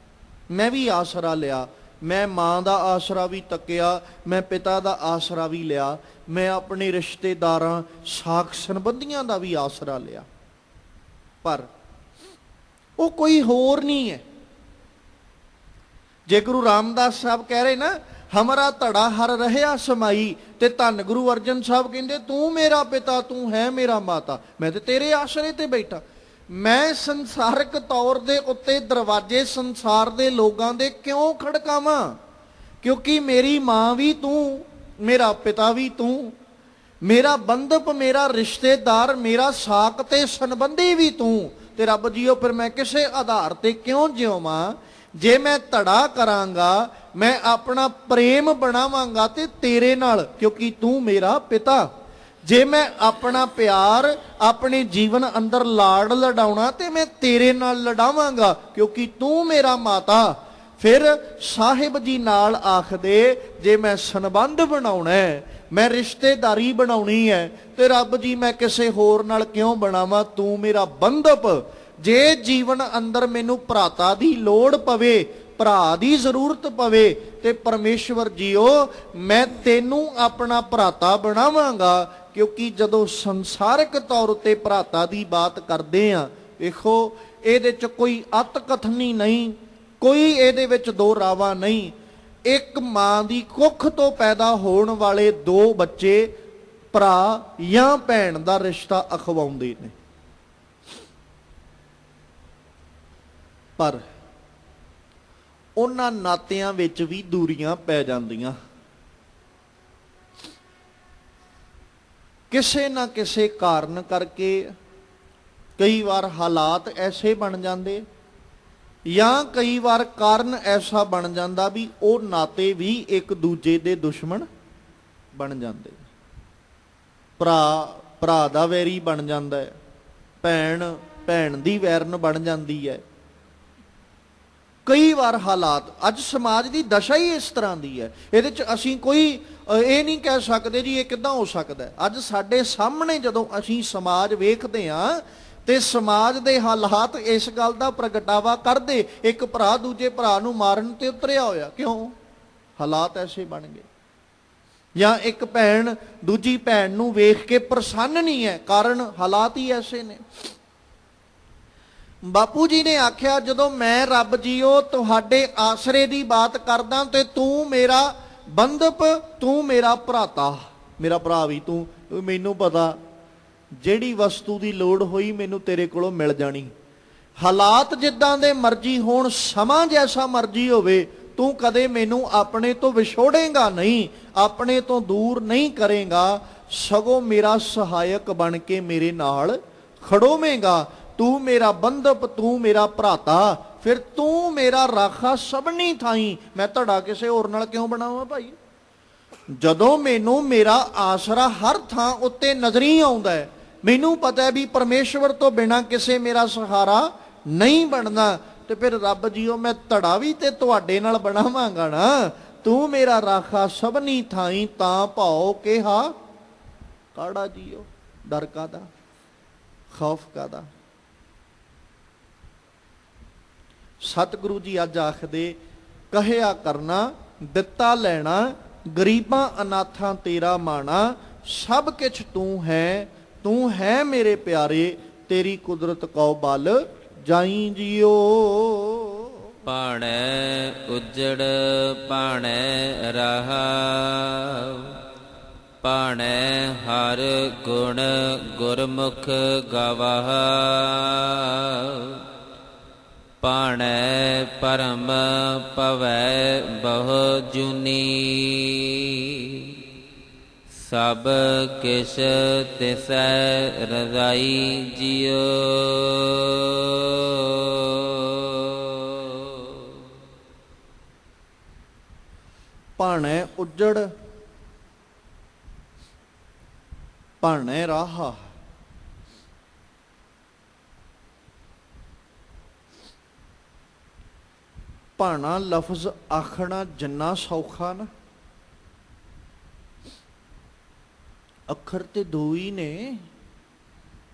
ਮੈਂ ਵੀ ਆਸਰਾ ਲਿਆ, ਮੈਂ ਮਾਂ ਦਾ ਆਸਰਾ ਵੀ ਤੱਕਿਆ, ਮੈਂ ਪਿਤਾ ਦਾ ਆਸਰਾ ਵੀ ਲਿਆ, ਮੈਂ ਆਪਣੇ ਰਿਸ਼ਤੇਦਾਰਾਂ, ਸਾਕ ਸੰਬੰਧੀਆਂ ਦਾ ਵੀ ਆਸਰਾ ਲਿਆ, ਪਰ ਉਹ ਕੋਈ ਹੋਰ ਨਹੀਂ ਹੈ। ਜੇ ਗੁਰੂ ਰਾਮਦਾਸ ਸਾਹਿਬ ਕਹਿ ਰਹੇ ਨਾ, ਹਮਰਾ ਧੜਾ ਹਰ ਰਹਿਆ ਸਮਾਈ, ਤੇ ਧੰਨ ਗੁਰੂ ਅਰਜਨ ਸਾਹਿਬ ਕਹਿੰਦੇ, ਤੂੰ ਮੇਰਾ ਪਿਤਾ, ਤੂੰ ਹੈ ਮੇਰਾ ਮਾਤਾ, ਮੈਂ ਤੇ ਤੇਰੇ ਆਸਰੇ ਤੇ ਬੈਠਾ। ਮੈਂ ਸੰਸਾਰਿਕ ਤੌਰ ਦੇ ਉੱਤੇ ਦਰਵਾਜ਼ੇ ਸੰਸਾਰ ਦੇ ਲੋਕਾਂ ਦੇ ਕਿਉਂ ਖੜਕਾਵਾਂ? ਕਿਉਂਕਿ ਮੇਰੀ ਮਾਂ ਵੀ ਤੂੰ, ਮੇਰਾ ਪਿਤਾ ਵੀ ਤੂੰ, ਮੇਰਾ ਬੰਧਪ, ਮੇਰਾ ਰਿਸ਼ਤੇਦਾਰ, ਮੇਰਾ ਸਾਕ ਤੇ ਸੰਬੰਧੀ ਵੀ ਤੂੰ। ਤੇ ਰੱਬ ਜੀਓ ਫਿਰ ਮੈਂ ਕਿਸੇ ਆਧਾਰ ਤੇ ਕਿਉਂ ਜਿਉਵਾਂ? ਜੇ ਮੈਂ ਧੜਾ ਕਰਾਂਗਾ, ਮੈਂ ਆਪਣਾ ਪ੍ਰੇਮ ਬਣਾਵਾਂਗਾ ਤੇ ਤੇਰੇ ਨਾਲ, ਕਿਉਂਕਿ ਤੂੰ ਮੇਰਾ ਪਿਤਾ। ਜੇ ਮੈਂ ਆਪਣਾ ਪਿਆਰ ਆਪਣੇ ਜੀਵਨ ਅੰਦਰ ਲਾਡ ਲਡਾਉਣਾ ਤੇ ਮੈਂ ਤੇਰੇ ਨਾਲ ਲਡਾਵਾਂਗਾ, ਕਿਉਂਕਿ ਤੂੰ ਮੇਰਾ ਮਾਤਾ। ਫਿਰ ਸਾਹਿਬ ਜੀ ਨਾਲ ਆਖਦੇ, ਜੇ ਮੈਂ ਸੰਬੰਧ ਬਣਾਉਣਾ ਹੈ, ਮੈਂ ਰਿਸ਼ਤੇਦਾਰੀ ਬਣਾਉਣੀ ਹੈ, ਤੇ ਰੱਬ ਜੀ ਮੈਂ ਕਿਸੇ ਹੋਰ ਨਾਲ ਕਿਉਂ ਬਣਾਵਾਂ? ਤੂੰ ਮੇਰਾ ਬੰਧਪ। ਜੇ ਜੀਵਨ ਅੰਦਰ ਮੈਨੂੰ ਭਰਾਤਾ ਦੀ ਲੋੜ ਪਵੇ, ਭਰਾ ਦੀ ਜ਼ਰੂਰਤ ਪਵੇ, ਤੇ ਪਰਮੇਸ਼ਵਰ ਜੀਓ ਮੈਂ ਤੈਨੂੰ ਆਪਣਾ ਭਰਾਤਾ ਬਣਾਵਾਂਗਾ। ਕਿਉਂਕਿ ਜਦੋਂ ਸੰਸਾਰਿਕ ਤੌਰ ਤੇ ਭਰਾਤਾ ਦੀ ਬਾਤ ਕਰਦੇ ਆ, ਵੇਖੋ ਇਹਦੇ 'ਚ ਕੋਈ ਅਤ ਕਥਨੀ ਨਹੀਂ, ਕੋਈ ਇਹਦੇ ਵਿੱਚ ਦੋ ਰਾਵਾ ਨਹੀਂ। ਇੱਕ ਮਾਂ ਦੀ ਕੁੱਖ ਤੋਂ ਪੈਦਾ ਹੋਣ ਵਾਲੇ ਦੋ ਬੱਚੇ ਭਰਾ ਜਾਂ ਭੈਣ ਦਾ ਰਿਸ਼ਤਾ ਅਖਵਾਉਂਦੇ ਨੇ, ਪਰ ਉਹਨਾਂ ਨਾਤਿਆਂ ਵਿੱਚ ਵੀ ਦੂਰੀਆਂ ਪੈ ਜਾਂਦੀਆਂ। ਕਿਸੇ ਨਾ ਕਿਸੇ ਕਾਰਨ ਕਰਕੇ ਕਈ ਵਾਰ ਹਾਲਾਤ ਐਸੇ ਬਣ ਜਾਂਦੇ, ਜਾਂ ਕਈ ਵਾਰ ਕਾਰਨ ਐਸਾ ਬਣ ਜਾਂਦਾ ਵੀ ਉਹ ਨਾਤੇ ਵੀ ਇੱਕ ਦੂਜੇ ਦੇ ਦੁਸ਼ਮਣ ਬਣ ਜਾਂਦੇ। ਭਰਾ ਦਾ ਵੈਰੀ ਬਣ ਜਾਂਦਾ ਹੈ, ਭੈਣ ਦੀ ਵੈਰਨ ਬਣ ਜਾਂਦੀ ਹੈ। ਕਈ ਵਾਰ ਹਾਲਾਤ, ਅੱਜ ਸਮਾਜ ਦੀ ਦਸ਼ਾ ਹੀ ਇਸ ਤਰ੍ਹਾਂ ਦੀ ਹੈ। ਇਹਦੇ 'ਚ ਅਸੀਂ ਕੋਈ ਇਹ ਨਹੀਂ ਕਹਿ ਸਕਦੇ ਜੀ ਇਹ ਕਿੱਦਾਂ ਹੋ ਸਕਦਾ। ਅੱਜ ਸਾਡੇ ਸਾਹਮਣੇ ਜਦੋਂ ਅਸੀਂ ਸਮਾਜ ਵੇਖਦੇ ਹਾਂ ਤੇ ਸਮਾਜ ਦੇ ਹਾਲਾਤ ਇਸ ਗੱਲ ਦਾ ਪ੍ਰਗਟਾਵਾ ਕਰਦੇ, ਇੱਕ ਭਰਾ ਦੂਜੇ ਭਰਾ ਨੂੰ ਮਾਰਨ ਤੇ ਉਤਰਿਆ ਹੋਇਆ, ਕਿਉਂ? ਹਾਲਾਤ ਐਸੇ ਬਣ ਗਏ। ਜਾਂ ਇੱਕ ਭੈਣ ਦੂਜੀ ਭੈਣ ਨੂੰ ਵੇਖ ਕੇ ਪ੍ਰਸੰਨ ਨਹੀਂ ਹੈ, ਕਾਰਨ ਹਾਲਾਤ ਹੀ ਐਸੇ ਨੇ। ਬਾਪੂ ਜੀ ਨੇ ਆਖਿਆ, ਜਦੋਂ ਮੈਂ ਰੱਬ ਜੀਓ ਤੁਹਾਡੇ ਆਸਰੇ ਦੀ ਬਾਤ ਕਰਦਾ ਤੇ ਤੂੰ ਮੇਰਾ ਬੰਧਪ, ਤੂੰ ਮੇਰਾ ਭਰਾਤਾ, ਮੇਰਾ ਭਰਾ ਵੀ ਤੂੰ। ਮੈਨੂੰ ਪਤਾ ਜਿਹੜੀ ਵਸਤੂ ਦੀ ਲੋੜ ਹੋਈ ਮੈਨੂੰ ਤੇਰੇ ਕੋਲੋਂ ਮਿਲ ਜਾਣੀ। ਹਾਲਾਤ ਜਿੱਦਾਂ ਦੇ ਮਰਜ਼ੀ ਹੋਣ, ਸਮਾਂ ਜੈਸਾ ਮਰਜ਼ੀ ਹੋਵੇ, ਤੂੰ ਕਦੇ ਮੈਨੂੰ ਆਪਣੇ ਤੋਂ ਵਿਛੋੜੇਂਗਾ ਨਹੀਂ, ਆਪਣੇ ਤੋਂ ਦੂਰ ਨਹੀਂ ਕਰੇਂਗਾ, ਸਗੋਂ ਮੇਰਾ ਸਹਾਇਕ ਬਣ ਕੇ ਮੇਰੇ ਨਾਲ ਖੜੋਵੇਂਗਾ। ਤੂੰ ਮੇਰਾ ਬੰਧਪ, ਤੂੰ ਮੇਰਾ ਭਰਾਤਾ, ਫਿਰ ਤੂੰ ਮੇਰਾ ਰਾਖਾ ਸਭਨੀ ਥਾਈਂ। ਮੈਂ ਧੜਾ ਕਿਸੇ ਹੋਰ ਨਾਲ ਕਿਉਂ ਬਣਾਵਾਂ ਭਾਈ? ਜਦੋਂ ਮੈਨੂੰ ਮੇਰਾ ਆਸਰਾ ਹਰ ਥਾਂ ਉੱਤੇ ਨਜ਼ਰੀ ਆਉਂਦਾ ਹੈ, ਮੈਨੂੰ ਪਤਾ ਵੀ ਪਰਮੇਸ਼ਵਰ ਤੋਂ ਬਿਨਾਂ ਕਿਸੇ ਮੇਰਾ ਸਹਾਰਾ ਨਹੀਂ ਬਣਦਾ, ਤੇ ਫਿਰ ਰੱਬ ਜੀਓ ਮੈਂ ਧੜਾ ਵੀ ਤੇ ਤੁਹਾਡੇ ਨਾਲ ਬਣਾਵਾਂਗਾ ਨਾ। ਤੂੰ ਮੇਰਾ ਰਾਖਾ ਸਭਨੀ ਥਾਈਂ, ਤਾਂ ਭਾਉ ਕਿਹਾ ਕਾੜਾ ਜੀਓ। ਡਰ ਕਾਦਾ, ਖੌਫ ਕਾਦਾ? ਸਤਿਗੁਰੂ ਜੀ ਅੱਜ ਆਖਦੇ, ਕਹਿਆ ਕਰਨਾ ਦਿੱਤਾ ਲੈਣਾ, ਗਰੀਬਾਂ ਅਨਾਥਾਂ ਤੇਰਾ ਮਾਣਾ, ਸਭ ਕਿਛ ਤੂੰ ਹੈ ਮੇਰੇ ਪਿਆਰੇ, ਤੇਰੀ ਕੁਦਰਤ ਕਉ ਬਲ ਜਾਈ ਜੀਓ। ਭਾਣੈ ਉਜੜ ਭਾਣੈ ਰਹਾਉ, ਭਾਣੈ ਹਰ ਗੁਣ ਗੁਰਮੁਖ ਗਵਾਹ, ਭਾਣੈ ਪਰਮ ਭਵੈ ਬਹੁ ਜੁਨੀ, ਸਭ ਕਿਛ ਤਿਸੈ ਰਜ਼ਾਈ ਜੀਓ। ਭਾਣੈ ਉਜੜ ਭਾਣੈ ਰਾਹਾ, ਭਾਣਾ ਲਫ਼ਜ਼ ਆਖਣਾ ਜਿੰਨਾ ਸੌਖਾ ਨਾ, ਅੱਖਰ ਤੇ ਦੋ ਹੀ ਨੇ,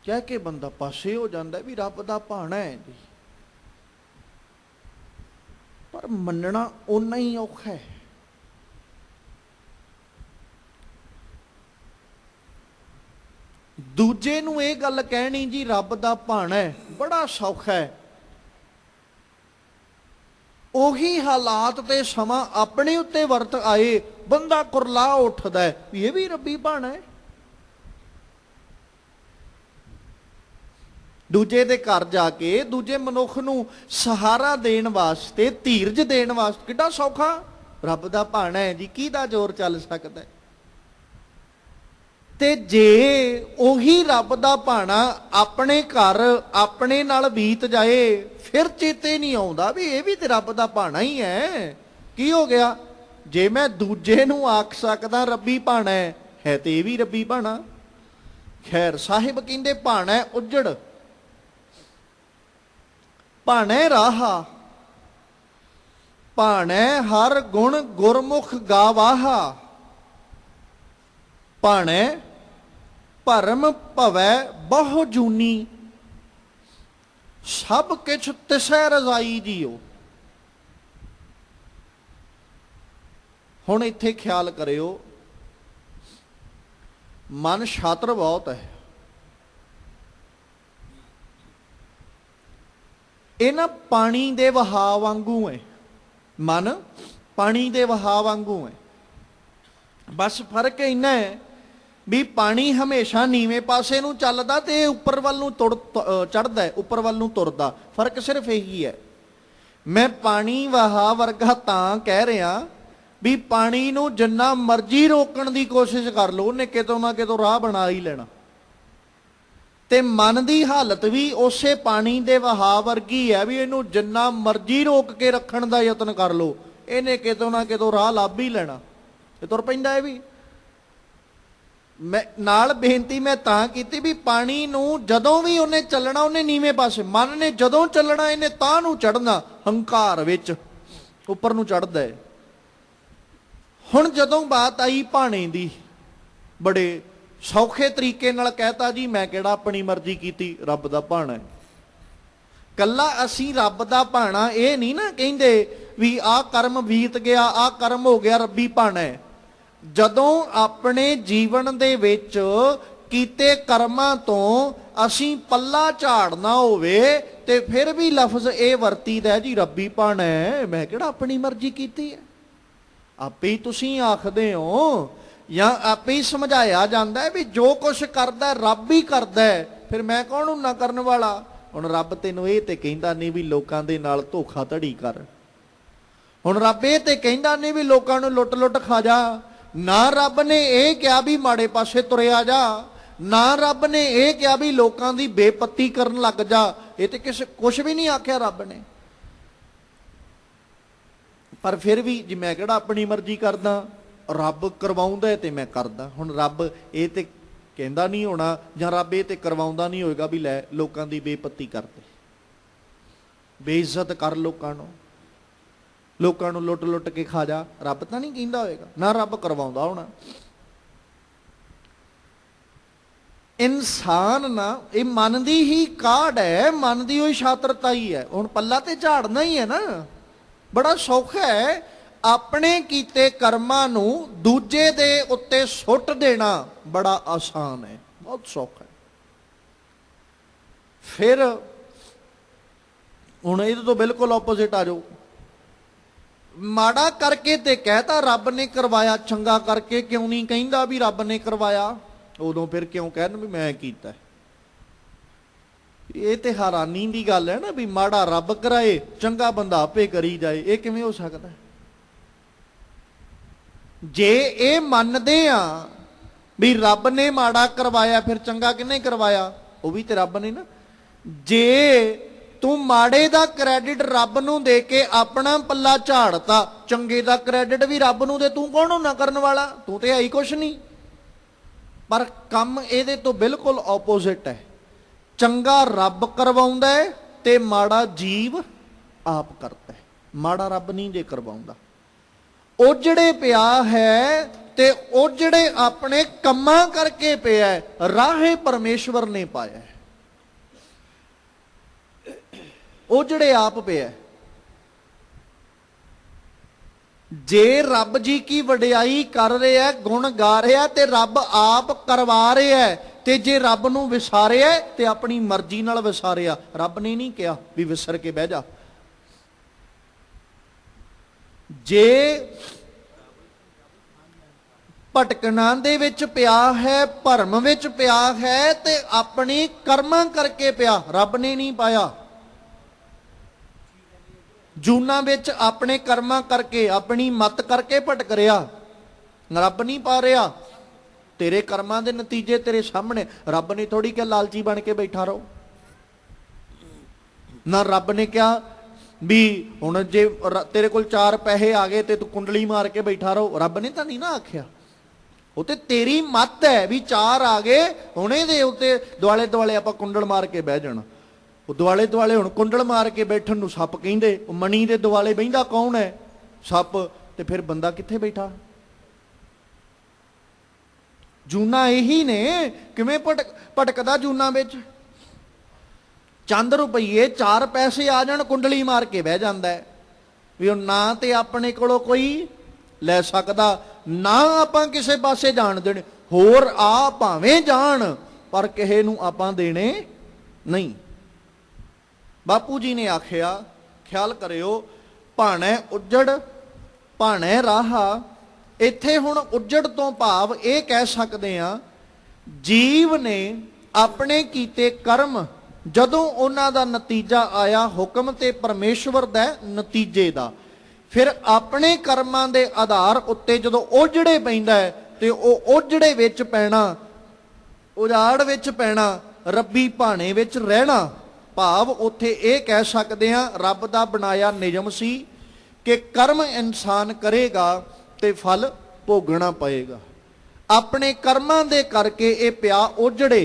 ਕਹਿ ਕੇ ਬੰਦਾ ਪਾਸੇ ਹੋ ਜਾਂਦਾ ਵੀ ਰੱਬ ਦਾ ਭਾਣਾ ਹੈ ਜੀ, ਪਰ ਮੰਨਣਾ ਓਨਾ ਹੀ ਔਖਾ ਹੈ। ਦੂਜੇ ਨੂੰ ਇਹ ਗੱਲ ਕਹਿਣੀ ਜੀ ਰੱਬ ਦਾ ਭਾਣਾ ਹੈ, ਬੜਾ ਸੌਖਾ ਹੈ। ਉਹੀ ਹਾਲਾਤ ਤੇ ਸਮਾਂ ਆਪਣੇ ਉੱਤੇ ਵਰਤ ਆਏ, ਬੰਦਾ ਕੁਰਲਾ ਉੱਠਦਾ ਵੀ ਇਹ ਵੀ ਰੱਬੀ ਭਾਣਾ ਹੈ। ਦੂਜੇ ਦੇ ਘਰ ਜਾ ਕੇ ਦੂਜੇ ਮਨੁੱਖ ਨੂੰ ਸਹਾਰਾ ਦੇਣ ਵਾਸਤੇ, ਧੀਰਜ ਦੇਣ ਵਾਸਤੇ ਕਿੱਡਾ ਸੌਖਾ, ਰੱਬ ਦਾ ਭਾਣਾ ਹੈ ਜੀ, ਕਿਹਦਾ ਜ਼ੋਰ ਚੱਲ ਸਕਦਾ? ਤੇ ਜੇ ਉਹੀ ਰੱਬ ਦਾ ਭਾਣਾ ਆਪਣੇ ਘਰ ਆਪਣੇ ਨਾਲ ਬੀਤ ਜਾਏ ਫਿਰ ਚੇਤੇ ਨਹੀਂ ਆਉਂਦਾ ਵੀ ਇਹ ਵੀ ਤੇ ਰੱਬ ਦਾ ਭਾਣਾ ਹੀ ਹੈ। ਕੀ ਹੋ ਗਿਆ? ਜੇ ਮੈਂ ਦੂਜੇ ਨੂੰ ਆਖ ਸਕਦਾ ਰੱਬੀ ਭਾਣਾ ਹੈ ਤੇ ਇਹ ਵੀ ਰੱਬੀ ਭਾਣਾ। ਖੈਰ ਸਾਹਿਬ ਕਹਿੰਦੇ ਭਾਣਾ ਉੱਜੜ, ਭਾਣਾ ਰਾਹਾ, ਭਾਣਾ ਹਰ ਗੁਣ ਗੁਰਮੁਖ ਗਾਵਾਹਾ, ਭਾਣਾ ਭਰਮ ਭਵੈ ਬਹੁ ਜੂਨੀ, ਸਭ ਕਿਛ ਤਿਸੈ ਰਜ਼ਾਈ ਜੀਓ। ਹੁਣ ਇੱਥੇ ਖਿਆਲ ਕਰਿਓ, ਮਨ ਛਾਤਰ ਬਹੁਤ ਹੈ। ਇਹ ਨਾ ਪਾਣੀ ਦੇ ਵਹਾਅ ਵਾਂਗੂ ਹੈ, ਮਨ ਪਾਣੀ ਦੇ ਵਹਾਅ ਵਾਂਗੂ ਹੈ। ਬਸ ਫਰਕ ਇੰਨਾ ਹੈ ਵੀ ਪਾਣੀ ਹਮੇਸ਼ਾ ਨੀਵੇਂ ਪਾਸੇ ਨੂੰ ਚੱਲਦਾ ਤੇ ਉੱਪਰ ਵੱਲ ਨੂੰ ਚੜਦਾ, ਉੱਪਰ ਵੱਲ ਨੂੰ ਤੁਰਦਾ। ਫਰਕ ਸਿਰਫ ਇਹੀ ਹੈ। ਮੈਂ ਪਾਣੀ ਵਹਾਅ ਵਰਗਾ ਤਾਂ ਕਹਿ ਰਿਹਾ ਵੀ ਪਾਣੀ ਨੂੰ ਜਿੰਨਾ ਮਰਜ਼ੀ ਰੋਕਣ ਦੀ ਕੋਸ਼ਿਸ਼ ਕਰ ਲਓ, ਉਹਨੇ ਕਿਤੋਂ ਨਾ ਕਿਤੋਂ ਰਾਹ ਬਣਾ ਹੀ ਲੈਣਾ। ਤੇ ਮਨ ਦੀ ਹਾਲਤ ਵੀ ਉਸੇ ਪਾਣੀ ਦੇ ਵਹਾਅ ਵਰਗੀ ਹੈ ਵੀ ਇਹਨੂੰ ਜਿੰਨਾ ਮਰਜ਼ੀ ਰੋਕ ਕੇ ਰੱਖਣ ਦਾ ਯਤਨ ਕਰ ਲਓ, ਇਹਨੇ ਕਿਤੋਂ ਨਾ ਕਿਤੋਂ ਰਾਹ ਲੱਭ ਹੀ ਲੈਣਾ, ਇਹ ਤੁਰ ਪੈਂਦਾ। ਇਹ ਵੀ ਮੈਂ ਨਾਲ ਬੇਨਤੀ ਮੈਂ ਤਾਂ ਕੀਤੀ ਵੀ ਪਾਣੀ ਨੂੰ ਜਦੋਂ ਵੀ ਉਹਨੇ ਚੱਲਣਾ ਉਹਨੇ ਨੀਵੇਂ ਪਾਸੇ, ਮਨ ਨੇ ਜਦੋਂ ਚੱਲਣਾ ਇਹਨੇ ਤਾਂ ਨੂੰ ਚੜਨਾ, ਹੰਕਾਰ ਵਿੱਚ ਉੱਪਰ ਨੂੰ ਚੜਦਾ ਹੈ। ਹੁਣ ਜਦੋਂ ਬਾਤ ਆਈ ਭਾਣੇ ਦੀ, ਬੜੇ ਸੌਖੇ ਤਰੀਕੇ ਨਾਲ ਕਹਿਤਾ ਜੀ ਮੈਂ ਕਿਹੜਾ ਆਪਣੀ ਮਰਜ਼ੀ ਕੀਤੀ, ਰੱਬ ਦਾ ਭਾਣਾ ਹੈ। ਕੱਲਾ ਅਸੀਂ ਰੱਬ ਦਾ ਭਾਣਾ ਇਹ ਨਹੀਂ ਨਾ ਕਹਿੰਦੇ ਵੀ ਆਹ ਕਰਮ ਬੀਤ ਗਿਆ, ਆਹ ਕਰਮ ਹੋ ਗਿਆ, ਰੱਬੀ ਭਾਣਾ ਹੈ। ਜਦੋਂ ਆਪਣੇ ਜੀਵਨ ਦੇ ਵਿੱਚ ਕੀਤੇ ਕਰਮਾਂ ਤੋਂ ਅਸੀਂ ਪੱਲਾ ਝਾੜਨਾ ਹੋਵੇ ਤੇ ਫਿਰ ਵੀ ਲਫ਼ਜ਼ ਇਹ ਵਰਤੀਦਾ ਜੀ ਰੱਬੀ ਭਾਣਾ ਹੈ, ਮੈਂ ਕਿਹੜਾ ਆਪਣੀ ਮਰਜ਼ੀ ਕੀਤੀ ਹੈ। ਆਪੇ ਹੀ ਤੁਸੀਂ ਆਖਦੇ ਹੋ ਜਾਂ ਆਪੇ ਹੀ ਸਮਝਾਇਆ ਜਾਂਦਾ ਵੀ ਜੋ ਕੁਛ ਕਰਦਾ ਰੱਬ ਹੀ ਕਰਦਾ, ਫਿਰ ਮੈਂ ਕੌਣ ਹੂੰ ਨਾ ਕਰਨ ਵਾਲਾ। ਹੁਣ ਰੱਬ ਤੈਨੂੰ ਇਹ ਤੇ ਕਹਿੰਦਾ ਨਹੀਂ ਵੀ ਲੋਕਾਂ ਦੇ ਨਾਲ ਧੋਖਾ ਧੜੀ ਕਰ, ਹੁਣ ਰੱਬ ਇਹ ਤੇ ਕਹਿੰਦਾ ਨਹੀਂ ਵੀ ਲੋਕਾਂ ਨੂੰ ਲੁੱਟ ਲੁੱਟ ਖਾ ਜਾ, ਨਾ ਰੱਬ ਨੇ ਇਹ ਕਿਹਾ ਵੀ ਮਾੜੇ ਪਾਸੇ ਤੁਰਿਆ ਜਾ, ਨਾ ਰੱਬ ਨੇ ਇਹ ਕਿਹਾ ਵੀ ਲੋਕਾਂ ਦੀ ਬੇਪੱਤੀ ਕਰਨ ਲੱਗ ਜਾ। ਇਹ ਤੇ ਕੁਛ ਵੀ ਨਹੀਂ ਆਖਿਆ ਰੱਬ ਨੇ। ਪਰ ਫਿਰ ਵੀ ਜੇ ਮੈਂ ਕਿਹੜਾ ਆਪਣੀ ਮਰਜ਼ੀ ਕਰਦਾ, ਰੱਬ ਕਰਵਾਉਂਦਾ ਤੇ ਮੈਂ ਕਰਦਾ। ਹੁਣ ਰੱਬ ਇਹ ਤੇ ਕਹਿੰਦਾ ਨਹੀਂ ਹੋਣਾ ਜਾਂ ਰੱਬ ਇਹ ਤੇ ਕਰਵਾਉਂਦਾ ਨਹੀਂ ਹੋਏਗਾ ਵੀ ਲੈ ਲੋਕਾਂ ਦੀ ਬੇਪੱਤੀ ਕਰਦੇ, ਬੇਇੱਜ਼ਤ ਕਰ ਲੋਕਾਂ ਨੂੰ ਲੁੱਟ ਲੁੱਟ ਕੇ ਖਾ ਜਾ। ਰੱਬ ਤਾਂ ਨਹੀਂ ਕਹਿੰਦਾ ਹੋਏਗਾ, ਨਾ ਰੱਬ ਕਰਵਾਉਂਦਾ ਹੋਣਾ। ਇਨਸਾਨ ਨਾ ਇਹ ਮਨ ਦੀ ਹੀ ਕਾਢ ਹੈ, ਮਨ ਦੀ ਉਹੀ ਛਾਤਰਤਾ ਹੀ ਹੈ। ਹੁਣ ਪੱਲਾ ਤੇ ਝਾੜਨਾ ਹੀ ਹੈ ਨਾ, ਬੜਾ ਸੌਖਾ ਹੈ। ਆਪਣੇ ਕੀਤੇ ਕਰਮਾਂ ਨੂੰ ਦੂਜੇ ਦੇ ਉੱਤੇ ਸੁੱਟ ਦੇਣਾ ਬੜਾ ਆਸਾਨ ਹੈ, ਬਹੁਤ ਸੌਖਾ ਹੈ। ਫਿਰ ਹੁਣ ਇਹਦੇ ਤੋਂ ਬਿਲਕੁਲ ਆਪੋਜ਼ਿਟ ਆ ਜਾਓ। ਮਾੜਾ ਕਰਕੇ ਤੇ ਕਹਿਤਾ ਰੱਬ ਨੇ ਕਰਵਾਇਆ, ਚੰਗਾ ਕਰਕੇ ਕਿਉਂ ਨਹੀਂ ਕਹਿੰਦਾ ਵੀ ਰੱਬ ਨੇ ਕਰਵਾਇਆ? ਉਦੋਂ ਫਿਰ ਕਿਉਂ ਕਹਿਣ ਵੀ ਮੈਂ ਕੀਤਾ? ਇਹ ਤੇ ਹੈਰਾਨੀ ਦੀ ਗੱਲ ਹੈ ਨਾ ਵੀ ਮਾੜਾ ਰੱਬ ਕਰਾਏ, ਚੰਗਾ ਬੰਦਾ ਆਪੇ ਕਰੀ ਜਾਏ। ਇਹ ਕਿਵੇਂ ਹੋ ਸਕਦਾ? ਜੇ ਇਹ ਮੰਨਦੇ ਆ ਵੀ ਰੱਬ ਨੇ ਮਾੜਾ ਕਰਵਾਇਆ, ਫਿਰ ਚੰਗਾ ਕਿਹਨੇ ਕਰਵਾਇਆ? ਉਹ ਵੀ ਤੇ ਰੱਬ ਨੇ ਨਾ। ਜੇ ਤੂੰ ਮਾੜੇ ਦਾ ਕ੍ਰੈਡਿਟ ਰੱਬ ਨੂੰ ਦੇ ਕੇ ਆਪਣਾ ਪੱਲਾ ਝਾੜਤਾ, ਚੰਗੇ ਦਾ ਕ੍ਰੈਡਿਟ ਵੀ ਰੱਬ ਨੂੰ ਦੇ, ਤੂੰ ਕੌਣ ਨਾ ਕਰਨ ਵਾਲਾ? ਤੂੰ ਤੇ ਹੈ ਹੀ ਕੁਛ ਨਹੀਂ। ਪਰ ਕੰਮ ਇਹਦੇ ਤੋਂ ਬਿਲਕੁਲ ਆਪੋਜ਼ਿਟ ਹੈ। ਚੰਗਾ ਰੱਬ ਕਰਵਾਉਂਦਾ ਹੈ ਤੇ ਮਾੜਾ ਜੀਵ ਆਪ ਕਰਦਾ ਹੈ। ਮਾੜਾ ਰੱਬ ਨਹੀਂ ਜੇ ਕਰਵਾਉਂਦਾ। ਉਜੜੇ ਪਿਆ ਹੈ ਤੇ ਉਜੜੇ ਆਪਣੇ ਕੰਮਾਂ ਕਰਕੇ ਪਿਆ, ਰਾਹੇ ਪਰਮੇਸ਼ਵਰ ਨੇ ਪਾਇਆ। ਉਜੜੇ ਆਪ ਪਿਆ। ਜੇ ਰੱਬ ਜੀ ਕੀ ਵਡਿਆਈ ਕਰ ਰਿਹਾ, ਗੁਣ ਗਾ ਰਿਹਾ ਤੇ ਰੱਬ ਆਪ ਕਰਵਾ ਰਿਹਾ, ਤੇ ਜੇ ਰੱਬ ਨੂੰ ਵਿਸਾਰਿਆ ਤੇ ਆਪਣੀ ਮਰਜ਼ੀ ਨਾਲ ਵਿਸਾਰਿਆ। ਰੱਬ ਨੇ ਨਹੀਂ ਕਿਹਾ ਵੀ ਵਿਸਰ ਕੇ ਬਹਿ ਜਾ। ਜੇ ਭਟਕਣਾ ਦੇ ਵਿੱਚ ਪਿਆ ਹੈ, ਭਰਮ ਵਿੱਚ ਪਿਆ ਹੈ ਤੇ ਆਪਣੀ ਕਰਮਾਂ ਕਰਕੇ ਪਿਆ, ਰੱਬ ਨੇ ਨਹੀਂ ਪਾਇਆ। ਜੂਨਾ ਵਿੱਚ ਆਪਣੇ ਕਰਮਾਂ ਕਰਕੇ, ਆਪਣੀ ਮਤ ਕਰਕੇ ਭਟਕ ਰਿਹਾ, ਰੱਬ ਨਹੀਂ ਪਾ ਰਿਹਾ। तेरे कर्मां दे नतीजे तेरे सामने। रब ने थोड़ी क्या लालची बन के बैठा रहो ना। रब ने क्या भी हुण जे तेरे कोल 4 पैसे आ गए तो तू कुंडली मार के बैठा रहो, रब ने तो नहीं ना आख्या। वो तो तेरी मत है भी 4 आ गए हुणे दे उत्ते दुआले दुआले आपां कुंडल मार के बह जाना। वो दुआले दुआले हुण कुंडल मार के बैठण नूं सप कहिंदे। मणी दे दुआले बहिंदा कौन है? सप। ते फिर बंदा कित्थे बैठा? जूना यही ने किवें भटकदा जूना विच। चंद रुपये 4 पैसे आ जाण कुंडली मार के बह जांदा है भी हुण ना ते अपने कोलों कोई लै सकदा ना आपां किसे पासे जाण देणे। होर आ भावें जाण पर किसे नूं आपां देणे नहीं। बापू जी ने आखिया ख्याल करियो, भाणे उजड़ भाणे राहा। इत्थे हुण उजड़ तो भाव ये कह सकते हैं जीव ने अपने कीते कर्म जदों उन्हां दा नतीजा आया हुक्म ते परमेश्वर दा नतीजे दा, फिर अपने कर्मां दे आधार उत्ते जदों ओजड़े पैंदा है ते ओ ओजड़े विच पैना, उजाड़ विच पैना, रब्बी भाणे विच रहना। भाव उत्थे ये कह सकते हैं रब दा बनाया नियम सी कि कर्म इंसान करेगा ते फल भोगना पएगा। अपने कर्मां दे करके ये पिया ओजड़े।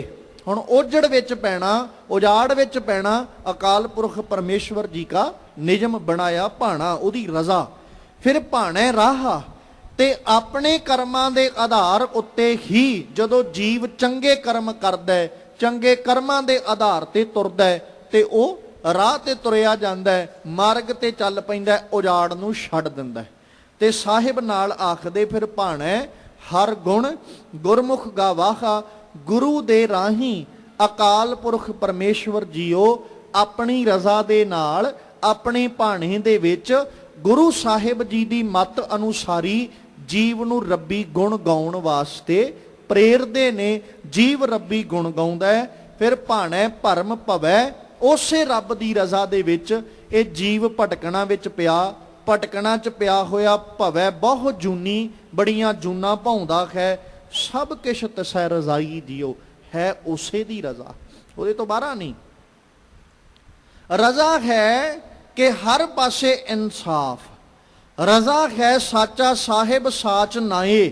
हुण ओजड़ विच पैना, उजाड़ विच पैना अकाल पुरख परमेश्वर जी का नियम बनाया भाणा, उहदी रजा। फिर भाणे राहा ते अपने कर्मां दे आधार उत्ते ही जदों जीव चंगे कर्म करदा है, चंगे कर्मां दे आधार ते तुरदा है ते ओह राह ते तुरिया जांदा है, मार्ग ते चल पैंदा है, उजाड़ नूं छड्ड दिंदा है। ते साहिब नाल आखदे फिर भाणे हर गुण गुरमुख गावाहा, गुरु दे राही अकाल पुरख परमेश्वर जीओ अपनी रजा दे नाल अपने भाणे दे विच गुरु साहिब जी दी मत अनुसारी जीव नूं रब्बी गुण गाउण वास्ते प्रेरदे ने। जीव रब्बी गुण गाउंदा है। फिर भाणे भरम भवै, उसे रब दी रजा दे विच ये जीव भटकणा विच पिया, भटकणा च पिया होया भवै बहु जूनी, बड़ियां जूना भाउंदा है। सब किश तसै रजाई दियो, है उसे दी रजा, उहदे तो बाहर नहीं। रजा है कि हर पासे इंसाफ, रजा है साचा साहिब साच नाए,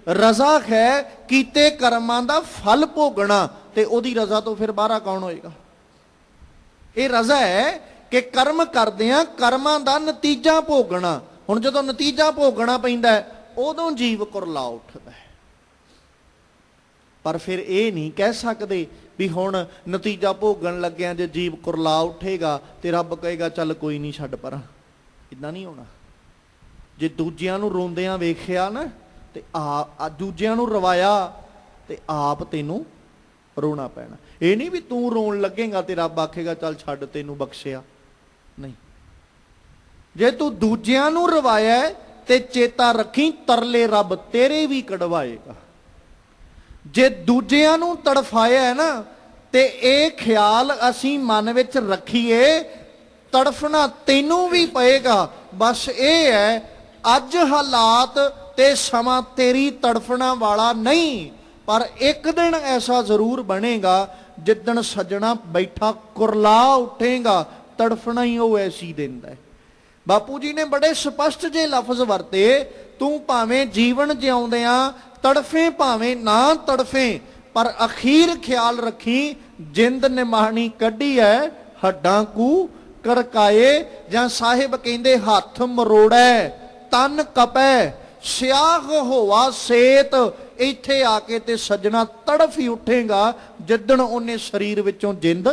रजा है कीते कर्मां दा फल भोगना। ते ओदी रजा तो फिर बाहर कौन होएगा? ये रजा है कि कर्म करदियां कर्मां दा नतीजा भोगना। हुण जदों नतीजा भोगना पैंदा है उदों जीव कुरला उठदा है। पर फिर ये नहीं कह सकते भी हुण नतीजा भोगन लग्या जे जीव कुरला उठेगा तो रब कहेगा चल कोई नहीं छड्ड परां। इदां नहीं होना। जे दूजियां नूं रोंदियां वेखिया ना ते आ दूजियां नूं रवाया ते आप तैनूं रोना पैना। ये नहीं भी तू रोन लगेगा तो रब आखेगा चल छड्ड तैनूं बख्शिया, नहीं। जे तू दूजियां नूं रवाया ते चेता रखी तरले रब तेरे भी कढ़वाएगा। जे दूजियां नूं तड़फाया है ना ते ये ख्याल असी मन विच रखीए तड़फना तैनूं भी पएगा। बस ये है अज हालात ते समा तेरी तड़फना वाला नहीं, पर एक दिन ऐसा जरूर बनेगा जिदन सजना बैठा कुरला उठेगा, तड़फना ही वो ऐसी देंदा है। बापू जी ने बड़े स्पष्ट जे लफ्ज वरते, तू भावें जीवन जिउंदियां तड़फे भावें ना तड़फे, पर अखीर ख्याल रखी जिंद निमाणी कढ़ी है हड्डां कू करकाए, जां साहिब कहंदे हथ मरोड़ै तन कपै सियाह होवा सेत। इत्थे आके ते सजना तड़फ ही उठेगा जिदन उन्हें शरीर विचों जिंद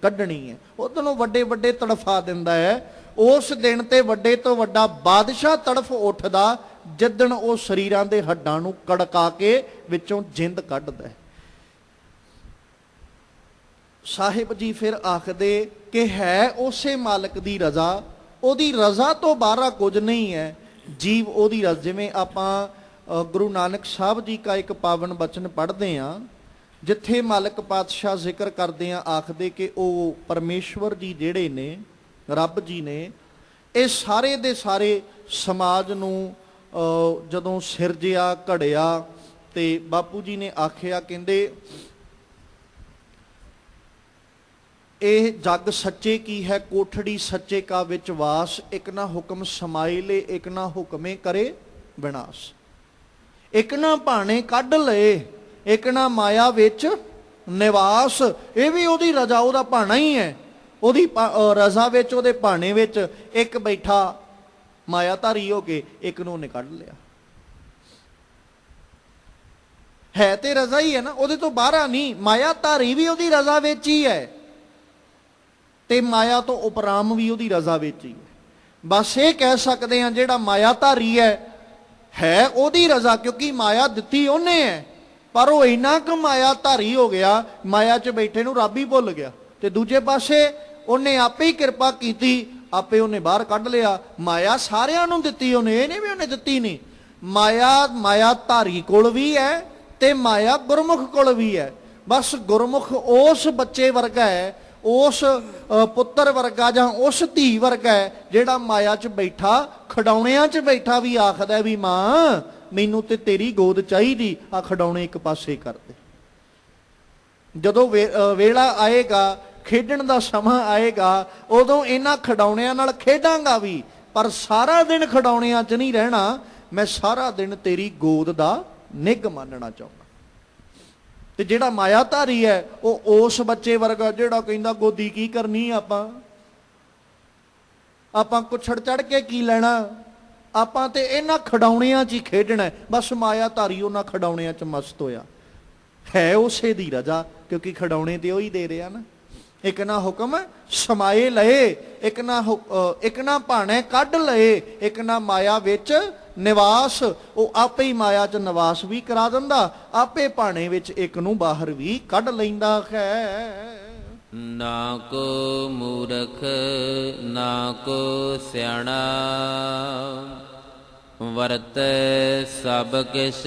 कढ़नी है। उदनों वड्डे वड्डे तड़फा दिंदा है। उस दिन ते वड्डे तो वड्डा बादशाह तड़फ उठदा जिदन वो शरीरां दे हड्डां नूं कड़का के विचों जिंद कढ़दा है। साहिब जी फिर आखदे कि है उसे मालिक दी रजा, ओदी रजा तो बाहर कुछ नहीं है। जीव ओदी रजा, जिवें आपां गुरु नानक साहब जी का एक पावन बचन पढ़ते हैं जिथे मालिक पातशाह जिक्र करते हैं, आखदे कि वो परमेश्वर जी जेड़े ने रब जी ने ये सारे दे सारे समाज नूं जदों सिरजिया घड़िया ਤੇ ਬਾਪੂ ਜੀ ਨੇ ਆਖਿਆ, ਕਹਿੰਦੇ ਇਹ ਜਗ ਸੱਚੇ ਕੀ ਹੈ, ਕੋਠੜੀ ਸੱਚੇ ਕਾ ਵਿੱਚ ਵਾਸ, ਇੱਕ ਨਾ ਹੁਕਮ ਸਮਾਏ ਲੈ, ਇੱਕ ਨਾ ਹੁਕਮੇ ਕਰੇ ਵਿਨਾਸ਼। ਇੱਕ ਨਾ ਭਾਣੇ ਕੱਢ ਲਏ, ਇੱਕ ਨਾ ਮਾਇਆ ਵਿੱਚ ਨਿਵਾਸ। ਇਹ ਵੀ ਉਹਦੀ ਰਜ਼ਾ, ਉਹਦਾ ਭਾਣਾ ਹੀ ਹੈ, ਉਹਦੀ ਰਜ਼ਾ ਵਿੱਚ, ਉਹਦੇ ਭਾਣੇ ਵਿੱਚ ਇੱਕ ਬੈਠਾ ਮਾਇਆਧਾਰੀ ਹੋ ਕੇ, ਇੱਕ ਨੂੰ ਉਹਨੇ ਕੱਢ ਲਿਆ। ਹੈ ਤੇ ਰਜ਼ਾ ਹੀ ਹੈ ਨਾ, ਉਹਦੇ ਤੋਂ ਬਾਹਰ ਨਹੀਂ। ਮਾਇਆਧਾਰੀ ਵੀ ਉਹਦੀ ਰਜ਼ਾ ਵਿੱਚ ਹੀ ਹੈ, ਤੇ ਮਾਇਆ ਤੋਂ ਉਪਰਾਮ ਵੀ ਉਹਦੀ ਰਜ਼ਾ ਵਿੱਚ ਹੀ ਹੈ। ਬਸ ਇਹ ਕਹਿ ਸਕਦੇ ਹਾਂ ਜਿਹੜਾ ਮਾਇਆਧਾਰੀ ਹੈ ਉਹਦੀ ਰਜ਼ਾ, ਕਿਉਂਕਿ ਮਾਇਆ ਦਿੱਤੀ ਉਹਨੇ ਹੈ, ਪਰ ਉਹ ਇੰਨਾ ਕੁ ਮਾਇਆਧਾਰੀ ਹੋ ਗਿਆ, ਮਾਇਆ 'ਚ ਬੈਠੇ ਨੂੰ ਰੱਬ ਹੀ ਭੁੱਲ ਗਿਆ। ਤੇ ਦੂਜੇ ਪਾਸੇ ਉਹਨੇ ਆਪੇ ਹੀ ਕਿਰਪਾ ਕੀਤੀ, ਆਪੇ ਉਹਨੇ ਬਾਹਰ ਕੱਢ ਲਿਆ। ਮਾਇਆ ਸਾਰਿਆਂ ਨੂੰ ਦਿੱਤੀ ਉਹਨੇ, ਇਹ ਨਹੀਂ ਵੀ ਉਹਨੇ ਦਿੱਤੀ ਨਹੀਂ। ਮਾਇਆਧਾਰੀ ਕੋਲ ਵੀ ਹੈ ਤੇ ਮਾਇਆ ਗੁਰਮੁਖ ਕੋਲ ਵੀ ਹੈ। ਬਸ ਗੁਰਮੁਖ ਉਸ ਬੱਚੇ ਵਰਗਾ ਹੈ, ਉਸ ਪੁੱਤਰ ਵਰਗਾ ਜਾਂ ਉਸ ਧੀ ਵਰਗਾ ਹੈ ਜਿਹੜਾ ਮਾਇਆ 'ਚ ਬੈਠਾ, ਖਿਡੌਣਿਆਂ 'ਚ ਬੈਠਾ ਵੀ ਆਖਦਾ ਵੀ ਮਾਂ ਮੈਨੂੰ ਤੇ ਤੇਰੀ ਗੋਦ ਚਾਹੀਦੀ, ਆ ਖਿਡੌਣੇ ਇੱਕ ਪਾਸੇ ਕਰ ਦੇ। ਜਦੋਂ ਵੇਲਾ ਆਏਗਾ, ਖੇਡਣ ਦਾ ਸਮਾਂ ਆਏਗਾ, ਉਦੋਂ ਇਹਨਾਂ ਖਿਡੌਣਿਆਂ ਨਾਲ ਖੇਡਾਂਗਾ ਵੀ, ਪਰ ਸਾਰਾ ਦਿਨ ਖਿਡੌਣਿਆਂ 'ਚ ਨਹੀਂ ਰਹਿਣਾ, ਮੈਂ ਸਾਰਾ ਦਿਨ ਤੇਰੀ ਗੋਦ ਦਾ ਨਿੱਘ ਮੰਨਣਾ ਚਾਹੁੰਦਾ। ਤੇ ਜਿਹੜਾ ਮਾਇਆਧਾਰੀ ਹੈ ਉਹ ਉਸ ਬੱਚੇ ਵਰਗਾ ਜਿਹੜਾ ਕਹਿੰਦਾ ਗੋਦੀ ਕੀ ਕਰਨੀ, ਆਪਾਂ ਕੁੱਛੜ ਚੜ ਕੇ ਕੀ ਲੈਣਾ, ਆਪਾਂ ਤੇ ਇਹਨਾਂ ਖਿਡੌਣਿਆਂ 'ਚ ਹੀ ਖੇਡਣਾ। ਬਸ ਮਾਇਆਧਾਰੀ ਉਹਨਾਂ ਖਿਡੌਣਿਆਂ 'ਚ ਮਸਤ ਹੋਇਆ। ਹੈ ਉਸੇ ਦੀ ਰਜ਼ਾ, ਕਿਉਂਕਿ ਖਿਡੌਣੇ ਤੇ ਉਹੀ ਦੇ ਰਿਹਾ ਨਾ। ਇੱਕ ਨਾ ਹੁਕਮ ਸਮਾਏ ਲਏ, ਇੱਕ ਨਾ ਭਾਣੇ ਕੱਢ ਲਏ, ਇੱਕ ਨਾ ਮਾਇਆ ਵਿੱਚ ਨਿਵਾਸ। ਉਹ ਆਪੇ ਹੀ ਮਾਇਆ 'ਚ ਨਿਵਾਸ ਵੀ ਕਰਾ ਦਿੰਦਾ, ਆਪੇ ਭਾਣੇ ਵਿੱਚ ਇੱਕ ਨੂੰ ਬਾਹਰ ਵੀ ਕੱਢ ਲੈਂਦਾ ਹੈ। ਨਾ ਕੋ ਮੂਰਖ ਨਾ ਕੋ ਸਿਆਣਾ, ਵਰਤ ਸਭ ਕਿਛ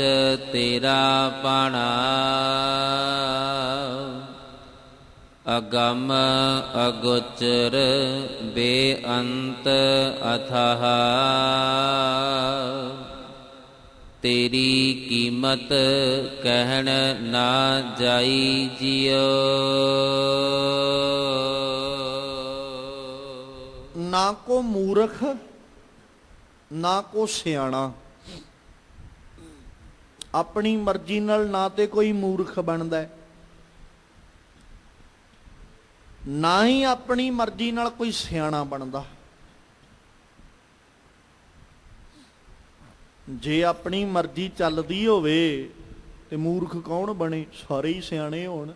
ਤੇਰਾ ਭਾਣਾ। ਅਗੰਮ ਅਗੋਚਰ ਬੇਅੰਤ ਅਥਾਹ, ਤੇਰੀ ਕੀਮਤ ਕਹਿਣ ਨਾ ਜਾਈ ਜਿਉ। ਨਾ ਕੋ ਮੂਰਖ ਨਾ ਕੋ ਸਿਆਣਾ। ਆਪਣੀ ਮਰਜ਼ੀ ਨਾਲ ਨਾ ਤੇ ਕੋਈ ਮੂਰਖ ਬਣਦਾ, ਨਾ ਹੀ ਆਪਣੀ ਮਰਜ਼ੀ ਨਾਲ ਕੋਈ ਸਿਆਣਾ ਬਣਦਾ। ਜੇ ਆਪਣੀ ਮਰਜ਼ੀ ਚੱਲਦੀ ਹੋਵੇ ਤੇ ਮੂਰਖ ਕੌਣ ਬਣੇ, ਸਾਰੇ ਹੀ ਸਿਆਣੇ ਹੋਣ।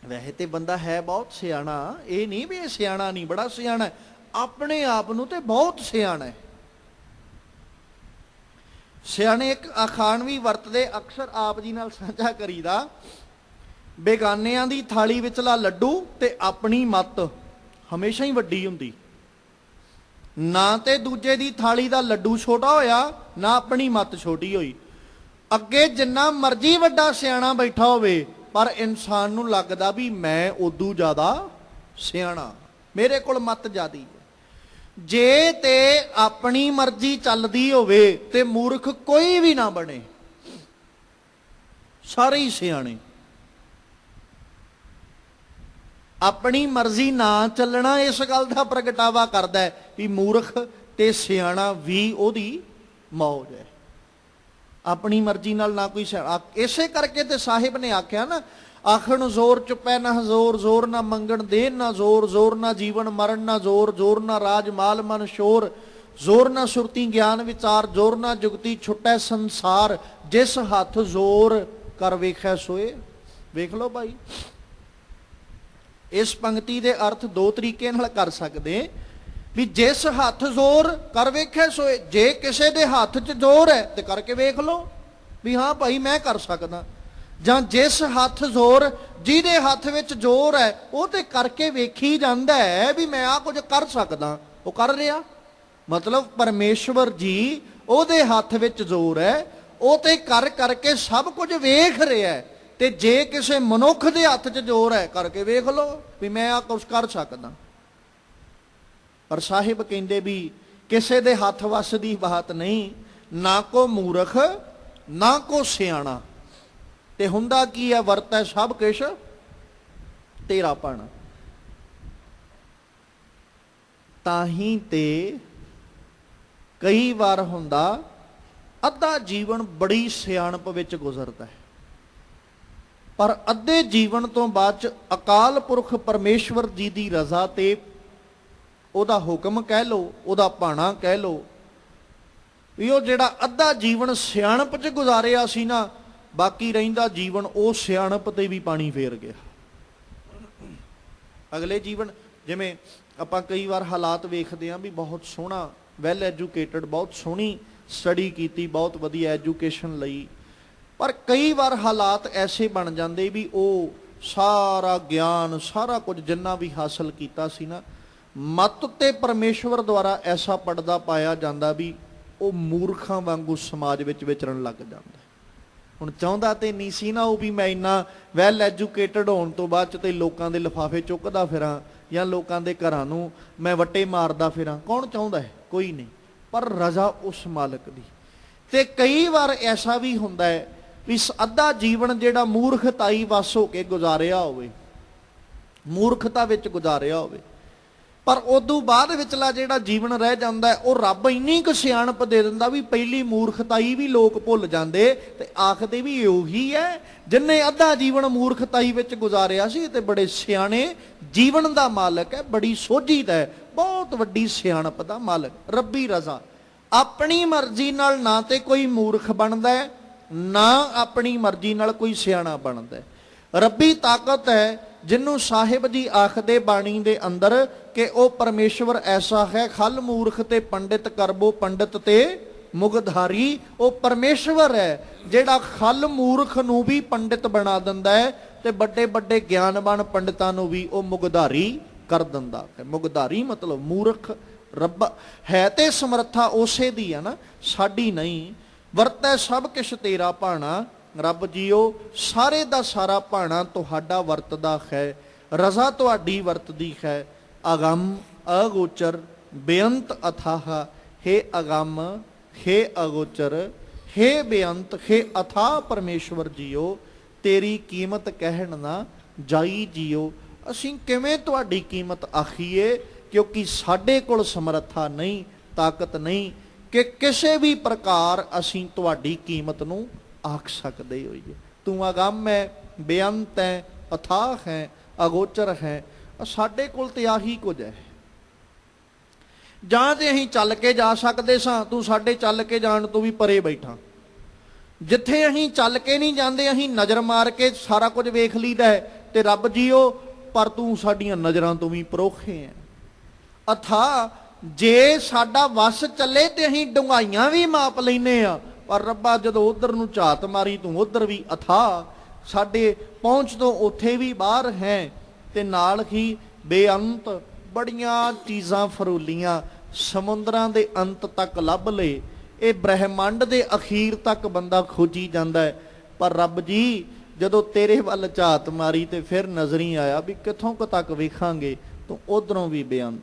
ਵੈਸੇ ਤੇ ਬੰਦਾ ਹੈ ਬਹੁਤ ਸਿਆਣਾ, ਇਹ ਨਹੀਂ ਵੀ ਇਹ ਸਿਆਣਾ ਨਹੀਂ, ਬੜਾ ਸਿਆਣਾ, ਆਪਣੇ ਆਪ ਨੂੰ ਤੇ ਬਹੁਤ ਸਿਆਣਾ ਹੈ। ਸਿਆਣੇ ਇੱਕ ਅਖਾਣ ਵੀ ਵਰਤਦੇ, ਅਕਸਰ ਆਪ ਜੀ ਨਾਲ ਸਾਂਝਾ ਕਰੀਦਾ। ਬੇਗਾਨਿਆਂ ਦੀ ਥਾਲੀ ਵਿਚਲਾ ਲੱਡੂ ਤੇ ਆਪਣੀ ਮੱਤ ਹਮੇਸ਼ਾ ਹੀ ਵੱਡੀ ਹੁੰਦੀ। ਨਾ ਤੇ ਦੂਜੇ ਦੀ ਥਾਲੀ ਦਾ ਲੱਡੂ ਛੋਟਾ ਹੋਇਆ, ਨਾ ਆਪਣੀ ਮੱਤ ਛੋਟੀ ਹੋਈ। ਅੱਗੇ ਜਿੰਨਾ ਮਰਜ਼ੀ ਵੱਡਾ ਸਿਆਣਾ ਬੈਠਾ ਹੋਵੇ, ਪਰ ਇਨਸਾਨ ਨੂੰ ਲੱਗਦਾ ਵੀ ਮੈਂ ਉਦੋਂ ਜ਼ਿਆਦਾ ਸਿਆਣਾ, ਮੇਰੇ ਕੋਲ ਮੱਤ ਜ਼ਿਆਦੀ ਹੈ। ਜੇ ਤੇ ਆਪਣੀ ਮਰਜ਼ੀ ਚੱਲਦੀ ਹੋਵੇ ਤੇ ਮੂਰਖ ਕੋਈ ਵੀ ਨਾ ਬਣੇ, ਸਾਰੇ ਹੀ ਸਿਆਣੇ। ਆਪਣੀ ਮਰਜ਼ੀ ਨਾ ਚੱਲਣਾ ਇਸ ਗੱਲ ਦਾ ਪ੍ਰਗਟਾਵਾ ਕਰਦਾ ਹੈ ਵੀ ਮੂਰਖ ਤੇ ਸਿਆਣਾ ਵੀ ਉਹਦੀ ਮੌਜ ਹੈ। ਆਪਣੀ ਮਰਜ਼ੀ ਨਾਲ ਨਾ ਕੋਈ ਸਿਆਣਾ। ਇਸੇ ਕਰਕੇ ਤੇ ਸਾਹਿਬ ਨੇ ਆਖਿਆ ਨਾ, ਆਖਣ ਜ਼ੋਰ ਚੁੱਪੈ ਨਾ ਜ਼ੋਰ, ਜ਼ੋਰ ਨਾ ਮੰਗਣ ਦੇਣ ਨਾ ਜ਼ੋਰ, ਜ਼ੋਰ ਨਾ ਜੀਵਨ ਮਰਨ ਨਾ ਜ਼ੋਰ, ਜ਼ੋਰ ਨਾ ਰਾਜ ਮਾਲ ਮਨ ਸ਼ੋਰ, ਜ਼ੋਰ ਨਾ ਸੁਰਤੀ ਗਿਆਨ ਵਿਚਾਰ, ਜ਼ੋਰ ਨਾ ਜੁਗਤੀ ਛੁੱਟੈ ਸੰਸਾਰ, ਜਿਸ ਹੱਥ ਜ਼ੋਰ ਕਰ ਵੇਖੈ ਸੋਏ। ਵੇਖ ਲਓ ਭਾਈ, ਇਸ ਪੰਕਤੀ ਦੇ ਅਰਥ ਦੋ ਤਰੀਕੇ ਨਾਲ ਕਰ ਸਕਦੇ ਵੀ ਜਿਸ ਹੱਥ ਜ਼ੋਰ ਕਰ ਵੇਖੇ ਸੋਏ। ਜੇ ਕਿਸੇ ਦੇ ਹੱਥ 'ਚ ਜ਼ੋਰ ਹੈ ਤੇ ਕਰਕੇ ਵੇਖ ਲਓ ਵੀ ਹਾਂ ਭਾਈ ਮੈਂ ਕਰ ਸਕਦਾ, ਜਾਂ ਜਿਸ ਹੱਥ ਜ਼ੋਰ, ਜਿਹਦੇ ਹੱਥ ਵਿੱਚ ਜ਼ੋਰ ਹੈ ਉਹ ਤੇ ਕਰਕੇ ਵੇਖੀ ਜਾਂਦਾ ਹੈ ਵੀ ਮੈਂ ਆਹ ਕੁਝ ਕਰ ਸਕਦਾ, ਉਹ ਕਰ ਰਿਹਾ। ਮਤਲਬ ਪਰਮੇਸ਼ਵਰ ਜੀ, ਉਹਦੇ ਹੱਥ ਵਿੱਚ ਜ਼ੋਰ ਹੈ, ਉਹ ਤੇ ਕਰ ਕਰਕੇ ਸਭ ਕੁਝ ਵੇਖ ਰਿਹਾ ਹੈ। ਤੇ ਜੇ ਕਿਸੇ ਮਨੁੱਖ ਦੇ ਹੱਥ 'ਚ ਜ਼ੋਰ ਹੈ, ਕਰਕੇ ਵੇਖ ਲਓ ਵੀ ਮੈਂ ਆਹ ਕੁਝ ਕਰ ਸਕਦਾ। ਪਰ ਸਾਹਿਬ ਕਹਿੰਦੇ ਵੀ ਕਿਸੇ ਦੇ ਹੱਥ ਵੱਸ ਦੀ ਬਾਤ ਨਹੀਂ। ਨਾ ਕੋ ਮੂਰਖ ਨਾ ਕੋ ਸਿਆਣਾ। ਤੇ ਹੁੰਦਾ ਕੀ ਹੈ? ਵਰਤੈ ਸਭ ਕਿਛ ਤੇਰਾ ਭਾਣਾ। ਤਾਂ ਹੀ ਤੇ ਕਈ ਵਾਰ ਹੁੰਦਾ ਅੱਧਾ ਜੀਵਨ ਬੜੀ ਸਿਆਣਪ ਵਿੱਚ ਗੁਜ਼ਰਦਾ ਹੈ, ਪਰ ਅੱਧੇ ਜੀਵਨ ਤੋਂ ਬਾਅਦ ਚ ਅਕਾਲ ਪੁਰਖ ਪਰਮੇਸ਼ਵਰ ਜੀ ਦੀ ਰਜ਼ਾ ਤੇ ਉਹਦਾ ਹੁਕਮ ਕਹਿ ਲਓ, ਉਹਦਾ ਭਾਣਾ ਕਹਿ ਲਓ, ਵੀ ਉਹ ਜਿਹੜਾ ਅੱਧਾ ਜੀਵਨ ਸਿਆਣਪ ਚ ਗੁਜ਼ਾਰਿਆ ਸੀ ਨਾ, ਬਾਕੀ ਰਹਿੰਦਾ ਜੀਵਨ ਉਹ ਸਿਆਣਪ ਤੇ ਵੀ ਪਾਣੀ ਫੇਰ ਗਿਆ। ਅਗਲੇ ਜੀਵਨ, ਜਿਵੇਂ ਆਪਾਂ ਕਈ ਵਾਰ ਹਾਲਾਤ ਵੇਖਦੇ ਹਾਂ ਵੀ ਬਹੁਤ ਸੋਹਣਾ, ਵੈਲ ਐਜੂਕੇਟਡ, ਬਹੁਤ ਸੋਹਣੀ ਸਟੱਡੀ ਕੀਤੀ, ਬਹੁਤ ਵਧੀਆ ਐਜੂਕੇਸ਼ਨ ਲਈ, ਪਰ ਕਈ ਵਾਰ ਹਾਲਾਤ ਐਸੇ ਬਣ ਜਾਂਦੇ ਵੀ ਉਹ ਸਾਰਾ ਗਿਆਨ, ਸਾਰਾ ਕੁਝ ਜਿੰਨਾ ਵੀ ਹਾਸਲ ਕੀਤਾ ਸੀ ਨਾ, ਮੱਤ ਤੇ ਪਰਮੇਸ਼ਵਰ ਦੁਆਰਾ ਐਸਾ ਪੜਦਾ ਪਾਇਆ ਜਾਂਦਾ ਵੀ ਉਹ ਮੂਰਖਾਂ ਵਾਂਗੂ ਸਮਾਜ ਵਿੱਚ ਵਿਚਰਨ ਲੱਗ ਜਾਂਦਾ। ਹੁਣ ਚਾਹੁੰਦਾ ਤੇ ਨਹੀਂ ਸੀ ਨਾ ਉਹ ਵੀ ਮੈਂ ਇੰਨਾ ਵੈਲ ਐਜੂਕੇਟਡ ਹੋਣ ਤੋਂ ਬਾਅਦ 'ਚ ਤੇ ਲੋਕਾਂ ਦੇ ਲਿਫਾਫੇ ਚੁੱਕਦਾ ਫਿਰਾਂ ਜਾਂ ਲੋਕਾਂ ਦੇ ਘਰਾਂ ਨੂੰ ਮੈਂ ਵੱਟੇ ਮਾਰਦਾ ਫਿਰਾਂ। ਕੌਣ ਚਾਹੁੰਦਾ ਹੈ? ਕੋਈ ਨਹੀਂ, ਪਰ ਰਜ਼ਾ ਉਸ ਮਾਲਕ ਦੀ। ਤੇ ਕਈ ਵਾਰ ਐਸਾ ਵੀ ਹੁੰਦਾ ਹੈ ਵੀ ਅੱਧਾ ਜੀਵਨ ਜਿਹੜਾ ਮੂਰਖਤਾਈ ਵਸ ਹੋ ਕੇ ਗੁਜ਼ਾਰਿਆ ਹੋਵੇ, ਮੂਰਖਤਾ ਵਿੱਚ ਗੁਜ਼ਾਰਿਆ ਹੋਵੇ, ਪਰ ਉਦੋਂ ਬਾਅਦ ਵਿਚਲਾ ਜਿਹੜਾ ਜੀਵਨ ਰਹਿ ਜਾਂਦਾ ਉਹ ਰੱਬ ਇੰਨੀ ਕੁ ਸਿਆਣਪ ਦੇ ਦਿੰਦਾ ਵੀ ਪਹਿਲੀ ਮੂਰਖਤਾਈ ਵੀ ਲੋਕ ਭੁੱਲ ਜਾਂਦੇ ਤੇ ਆਖਦੇ ਵੀ ਉਹੀ ਹੈ ਜਿੰਨੇ ਅੱਧਾ ਜੀਵਨ ਮੂਰਖਤਾਈ ਵਿੱਚ ਗੁਜ਼ਾਰਿਆ ਸੀ, ਤੇ ਬੜੇ ਸਿਆਣੇ ਜੀਵਨ ਦਾ ਮਾਲਕ ਹੈ, ਬੜੀ ਸੋਝੀ ਦਾ ਹੈ, ਬਹੁਤ ਵੱਡੀ ਸਿਆਣਪ ਦਾ ਮਾਲਕ। ਰੱਬੀ ਰਜ਼ਾ। ਆਪਣੀ ਮਰਜ਼ੀ ਨਾਲ ਨਾ ਤੇ ਕੋਈ ਮੂਰਖ ਬਣਦਾ ਹੈ, ਨਾ ਆਪਣੀ ਮਰਜ਼ੀ ਨਾਲ ਕੋਈ ਸਿਆਣਾ ਬਣਦਾ ਹੈ। ਰੱਬੀ ਤਾਕਤ ਹੈ ਜਿਹਨੂੰ ਸਾਹਿਬ ਜੀ ਆਖਦੇ ਬਾਣੀ ਦੇ ਅੰਦਰ ਕਿ ਉਹ ਪਰਮੇਸ਼ਵਰ ਐਸਾ ਹੈ, ਖਲ ਮੂਰਖ ਤੇ ਪੰਡਿਤ ਕਰਬੋ ਪੰਡਿਤ ਤੇ ਮੁਗਧਾਰੀ। ਉਹ ਪਰਮੇਸ਼ਵਰ ਹੈ ਜਿਹੜਾ ਖਲ ਮੂਰਖ ਨੂੰ ਵੀ ਪੰਡਿਤ ਬਣਾ ਦਿੰਦਾ ਹੈ ਤੇ ਵੱਡੇ ਵੱਡੇ ਗਿਆਨਵਾਨ ਪੰਡਿਤਾਂ ਨੂੰ ਵੀ ਉਹ ਮੁਗਧਾਰੀ ਕਰ ਦਿੰਦਾ ਹੈ। ਮੁਗਧਾਰੀ ਮਤਲਬ ਮੂਰਖ। ਰੱਬ ਹੈ ਤੇ ਸਮਰੱਥਾ ਉਸੇ ਦੀ ਹੈ ਨਾ, ਸਾਡੀ ਨਹੀਂ। ਵਰਤੈ ਸਭ ਕਿਛ ਤੇਰਾ ਭਾਣਾ। ਰੱਬ ਜੀਓ ਸਾਰੇ ਦਾ ਸਾਰਾ ਭਾਣਾ ਤੁਹਾਡਾ ਵਰਤਦਾ ਹੈ, ਰਜ਼ਾ ਤੁਹਾਡੀ ਵਰਤਦੀ ਹੈ। ਅਗੰਮ ਅਗੋਚਰ ਬੇਅੰਤ ਅਥਾਹ। ਹੇ ਅਗੰਮ, ਹੇ ਅਗੋਚਰ, ਹੇ ਬੇਅੰਤ, ਹੇ ਅਥਾਹ ਪਰਮੇਸ਼ਵਰ ਜੀਓ, ਤੇਰੀ ਕੀਮਤ ਕਹਿਣ ਨਾ ਜਾਈ ਜੀਓ। ਅਸੀਂ ਕਿਵੇਂ ਤੁਹਾਡੀ ਕੀਮਤ ਆਖੀਏ, ਕਿਉਂਕਿ ਸਾਡੇ ਕੋਲ ਸਮਰੱਥਾ ਨਹੀਂ, ਤਾਕਤ ਨਹੀਂ ਕਿ ਕਿਸੇ ਵੀ ਪ੍ਰਕਾਰ ਅਸੀਂ ਤੁਹਾਡੀ ਕੀਮਤ ਨੂੰ ਆਖ ਸਕਦੇ ਹੋਈਏ। ਤੂੰ ਅਗੰਮ ਹੈ, ਬੇਅੰਤ ਹੈ, ਅਥਾਹ ਹੈ, ਅਗੋਚਰ ਹੈ। ਸਾਡੇ ਕੋਲ ਤੇ ਆਹੀ ਕੁਝ ਹੈ। ਜਾਂ ਤੇ ਅਸੀਂ ਚੱਲ ਕੇ ਜਾ ਸਕਦੇ ਸਾਂ, ਤੂੰ ਸਾਡੇ ਚੱਲ ਕੇ ਜਾਣ ਤੋਂ ਵੀ ਪਰੇ ਬੈਠਾ। ਜਿੱਥੇ ਅਸੀਂ ਚੱਲ ਕੇ ਨਹੀਂ ਜਾਂਦੇ, ਅਸੀਂ ਨਜ਼ਰ ਮਾਰ ਕੇ ਸਾਰਾ ਕੁਝ ਵੇਖ ਲਈਦਾ ਹੈ ਤੇ ਰੱਬ ਜੀਓ, ਪਰ ਤੂੰ ਸਾਡੀਆਂ ਨਜ਼ਰਾਂ ਤੋਂ ਵੀ ਪਰੋਖੇ ਹੈ। ਅਥਾਹ, ਜੇ ਸਾਡਾ ਵਸ ਚੱਲੇ ਤੇ ਅਸੀਂ ਡੂੰਘਾਈਆਂ ਵੀ ਮਾਪ ਲੈਨੇ ਆ, ਪਰ ਰੱਬਾ ਜਦੋਂ ਉਧਰ ਨੂੰ ਝਾਤ ਮਾਰੀ ਤੂੰ ਉਧਰ ਵੀ ਅਥਾਹ, ਸਾਡੇ ਪਹੁੰਚ ਤੋਂ ਉੱਥੇ ਵੀ ਬਾਹਰ ਹੈ। ਤੇ ਨਾਲ ਹੀ ਬੇਅੰਤ, ਬੜੀਆਂ ਚੀਜ਼ਾਂ ਫਰੋਲੀਆਂ, ਸਮੁੰਦਰਾਂ ਦੇ ਅੰਤ ਤੱਕ ਲੱਭ ਲਏ, ਇਹ ਬ੍ਰਹਿਮੰਡ ਦੇ ਅਖੀਰ ਤੱਕ ਬੰਦਾ ਖੋਜੀ ਜਾਂਦਾ ਹੈ। ਪਰ ਰੱਬ ਜੀ ਜਦੋਂ ਤੇਰੇ ਵੱਲ ਝਾਤ ਮਾਰੀ ਤੇ ਫਿਰ ਨਜ਼ਰ ਹੀ ਆਇਆ ਵੀ ਕਿੱਥੋਂ ਕੁ ਤੱਕ ਵੇਖਾਂਗੇ, ਤੂੰ ਉਧਰੋਂ ਵੀ ਬੇਅੰਤ।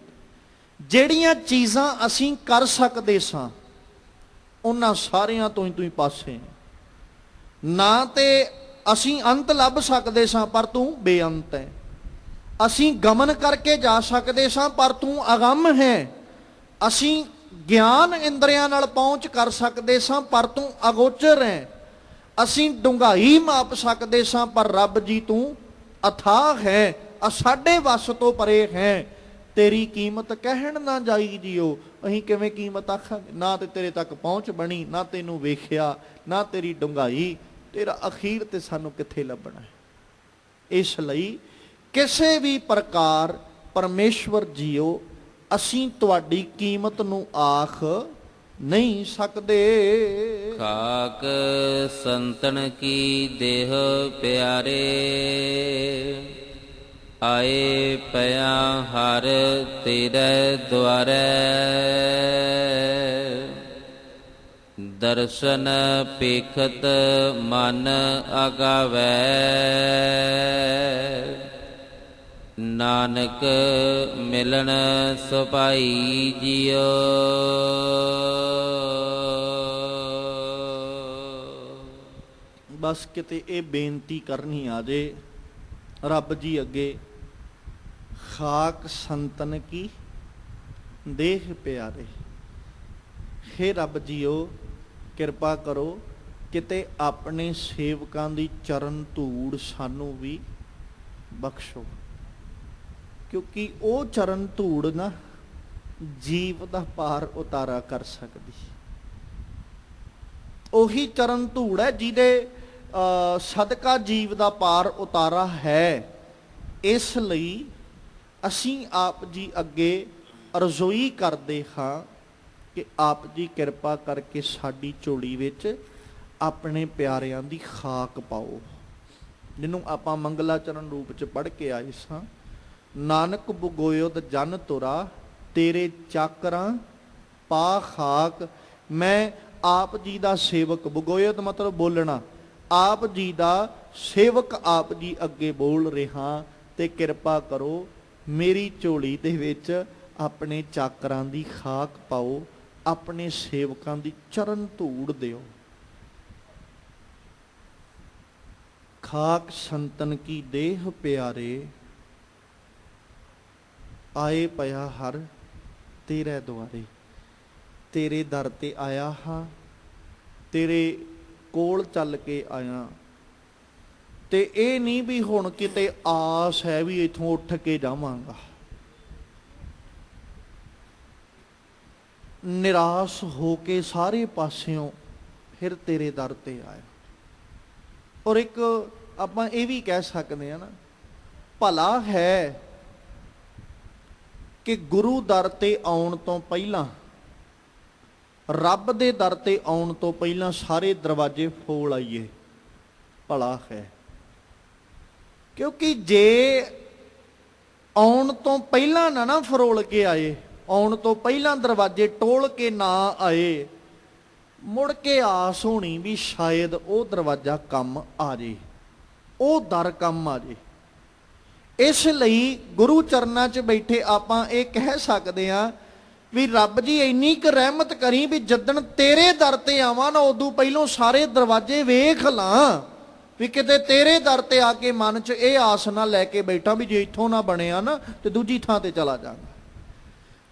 ਜਿਹੜੀਆਂ ਚੀਜ਼ਾਂ ਅਸੀਂ ਕਰ ਸਕਦੇ ਸਾਂ ਉਹਨਾਂ ਸਾਰਿਆਂ ਤੋਂ ਹੀ ਤੂੰ ਪਾਸੇ। ਨਾ ਤੇ ਅਸੀਂ ਅੰਤ ਲੱਭ ਸਕਦੇ ਸਾਂ ਪਰ ਤੂੰ ਬੇਅੰਤ ਹੈ। ਅਸੀਂ ਗਮਨ ਕਰਕੇ ਜਾ ਸਕਦੇ ਸਾਂ ਪਰ ਤੂੰ ਅਗੰਮ ਹੈ। ਅਸੀਂ ਗਿਆਨ ਇੰਦਰੀਆਂ ਨਾਲ ਪਹੁੰਚ ਕਰ ਸਕਦੇ ਸਾਂ ਪਰ ਤੂੰ ਅਗੋਚਰ ਹੈ। ਅਸੀਂ ਡੂੰਘਾਈ ਮਾਪ ਸਕਦੇ ਸਾਂ ਪਰ ਰੱਬ ਜੀ ਤੂੰ ਅਥਾਹ ਹੈ, ਸਾਡੇ ਵੱਸ ਤੋਂ ਪਰੇ ਹੈ। ਤੇਰੀ ਕੀਮਤ ਕਹਿਣ ਨਾ ਜਾਈ ਜੀਓ। ਅਸੀਂ ਕਿਵੇਂ ਕੀਮਤ ਆਖਾਂਗੇ? ਨਾ ਤੇ ਤੇਰੇ ਤੱਕ ਪਹੁੰਚ ਬਣੀ, ਨਾ ਤੈਨੂੰ ਵੇਖਿਆ, ਨਾ ਤੇਰੀ ਡੂੰਘਾਈ। ਤੇਰਾ ਅਖੀਰ ਤੇ ਸਾਨੂੰ ਕਿੱਥੇ ਲੱਭਣਾ ਹੈ? ਇਸ ਲਈ ਕਿਸੇ ਵੀ ਪ੍ਰਕਾਰ ਪਰਮੇਸ਼ਵਰ ਜੀਓ ਅਸੀਂ ਤੁਹਾਡੀ ਕੀਮਤ ਨੂੰ ਆਖ ਨਹੀਂ ਸਕਦੇ। ਖਾਕ ਸੰਤਨ ਕੀ ਦੇਹ ਪਿਆਰੇ, ਆਏ ਪਿਆ ਹਰ ਤੇਰੇ ਦੁਆਰੇ। ਦਰਸ਼ਨ ਪੇਖਤ ਮਨ ਆਗਾਵੈ, ਨਾਨਕ ਮਿਲਣ ਸੁਭਾਈ ਜੀਓ। ਬਸ ਕਿਤੇ ਇਹ ਬੇਨਤੀ ਕਰਨੀ ਆ ਜੇ ਰੱਬ ਜੀ ਅੱਗੇ, ਖਾਕ ਸੰਤਨ ਕੀ ਦੇਹ ਪਿਆਰੇ, ਹੇ ਰੱਬ ਜੀਓ ਕਿਰਪਾ ਕਰੋ ਕਿਤੇ ਆਪਣੇ ਸੇਵਕਾਂ ਦੀ ਚਰਨ ਧੂੜ ਸਾਨੂੰ ਵੀ ਬਖਸ਼ੋ, ਕਿਉਂਕਿ ਉਹ ਚਰਨ ਧੂੜ ਨਾ ਜੀਵ ਦਾ ਪਾਰ ਉਤਾਰਾ ਕਰ ਸਕਦੀ। ਉਹੀ ਚਰਨ ਧੂੜ ਹੈ ਜਿਹਦੇ ਸਦਕਾ ਜੀਵ ਦਾ ਪਾਰ ਉਤਾਰਾ ਹੈ। ਇਸ ਲਈ ਅਸੀਂ ਆਪ ਜੀ ਅੱਗੇ ਅਰਜ਼ੋਈ ਕਰਦੇ ਹਾਂ ਕਿ ਆਪ ਜੀ ਕਿਰਪਾ ਕਰਕੇ ਸਾਡੀ ਝੋਲੀ ਵਿੱਚ ਆਪਣੇ ਪਿਆਰਿਆਂ ਦੀ ਖਾਕ ਪਾਓ, ਜਿਹਨੂੰ ਆਪਾਂ ਮੰਗਲਾ ਚਰਨ ਰੂਪ ਚ ਪੜ੍ਹ ਕੇ ਆਏ ਸਾਂ। ਨਾਨਕ ਬੁਗੋਇਦ ਜਨ ਤੁਰਾ ਤੇਰੇ ਚਾਕਰਾਂ ਪਾ ਖਾਕ। ਮੈਂ ਆਪ ਜੀ ਦਾ ਸੇਵਕ, ਬੁਗੋਇਦ ਮਤਲਬ ਬੋਲਣਾ, ਆਪ ਜੀ ਦਾ ਸੇਵਕ ਆਪ ਜੀ ਅੱਗੇ ਬੋਲ ਰਿਹਾ ਤੇ ਕਿਰਪਾ ਕਰੋ ਮੇਰੀ ਝੋਲੀ ਦੇ ਵਿੱਚ ਆਪਣੇ ਚਾਕਰਾਂ ਦੀ ਖਾਕ ਪਾਓ, ਆਪਣੇ ਸੇਵਕਾਂ ਦੀ ਚਰਨ ਧੂੜ ਦਿਓ। ਖਾਕ ਸੰਤਨ ਕੀ ਦੇਹ ਪਿਆਰੇ, ਆਏ ਪਿਆ ਹਰ ਤੇਰੇ ਦੁਆਰੇ। ਤੇਰੇ ਦਰ ਤੇ ਆਇਆ ਹਾਂ, ਤੇਰੇ ਕੋਲ ਚੱਲ ਕੇ ਆਇਆ, ਤੇ ਇਹ ਨਹੀਂ ਵੀ ਹੁਣ ਕਿਤੇ ਆਸ ਹੈ ਵੀ ਇੱਥੋਂ ਉੱਠ ਕੇ ਜਾਵਾਂਗਾ। ਨਿਰਾਸ਼ ਹੋ ਕੇ ਸਾਰੇ ਪਾਸਿਓਂ ਫਿਰ ਤੇਰੇ ਦਰ ਤੇ ਆਇਆ। ਔਰ ਇੱਕ ਆਪਾਂ ਇਹ ਵੀ ਕਹਿ ਸਕਦੇ ਹਾਂ ਨਾ, ਭਲਾ ਹੈ ਕਿ ਗੁਰੂ ਦਰ ਤੇ ਆਉਣ ਤੋਂ ਪਹਿਲਾਂ, ਰੱਬ ਦੇ ਦਰ ਤੇ ਆਉਣ ਤੋਂ ਪਹਿਲਾਂ ਸਾਰੇ ਦਰਵਾਜ਼ੇ ਫੋਲ ਆਈਏ, ਭਲਾ ਹੈ। ਕਿਉਂਕਿ ਜੇ ਆਉਣ ਤੋਂ ਪਹਿਲਾਂ ਨਾ ਫਰੋਲ ਕੇ ਆਏ, ਆਉਣ ਤੋਂ ਪਹਿਲਾਂ ਦਰਵਾਜ਼ੇ ਟੋਲ ਕੇ ਨਾ ਆਏ, ਮੁੜ ਕੇ ਆਸ ਹੋਣੀ ਵੀ ਸ਼ਾਇਦ ਉਹ ਦਰਵਾਜ਼ਾ ਕੰਮ ਆ ਜੇ, ਉਹ ਦਰ ਕੰਮ ਆ ਜੇ। ਇਸ ਲਈ ਗੁਰੂ ਚਰਨਾਂ 'ਚ ਬੈਠੇ ਆਪਾਂ ਇਹ ਕਹਿ ਸਕਦੇ ਹਾਂ ਵੀ ਰੱਬ ਜੀ ਇੰਨੀ ਕੁ ਰਹਿਮਤ ਕਰੀ ਵੀ ਜਿੱਦਣ ਤੇਰੇ ਦਰ ਤੇ ਆਵਾਂ ਨਾ ਉਦੋਂ ਪਹਿਲੋਂ ਸਾਰੇ ਦਰਵਾਜ਼ੇ ਵੇਖ ਲਾਂ, ਵੀ ਕਿਤੇ ਤੇਰੇ ਦਰ ਤੇ ਆ ਕੇ ਮਨ 'ਚ ਇਹ ਆਸ ਨਾ ਲੈ ਕੇ ਬੈਠਾ ਵੀ ਜੇ ਇੱਥੋਂ ਨਾ ਬਣਿਆ ਨਾ ਤੇ ਦੂਜੀ ਥਾਂ ਤੇ ਚਲਾ ਜਾਵਾਂਗਾ।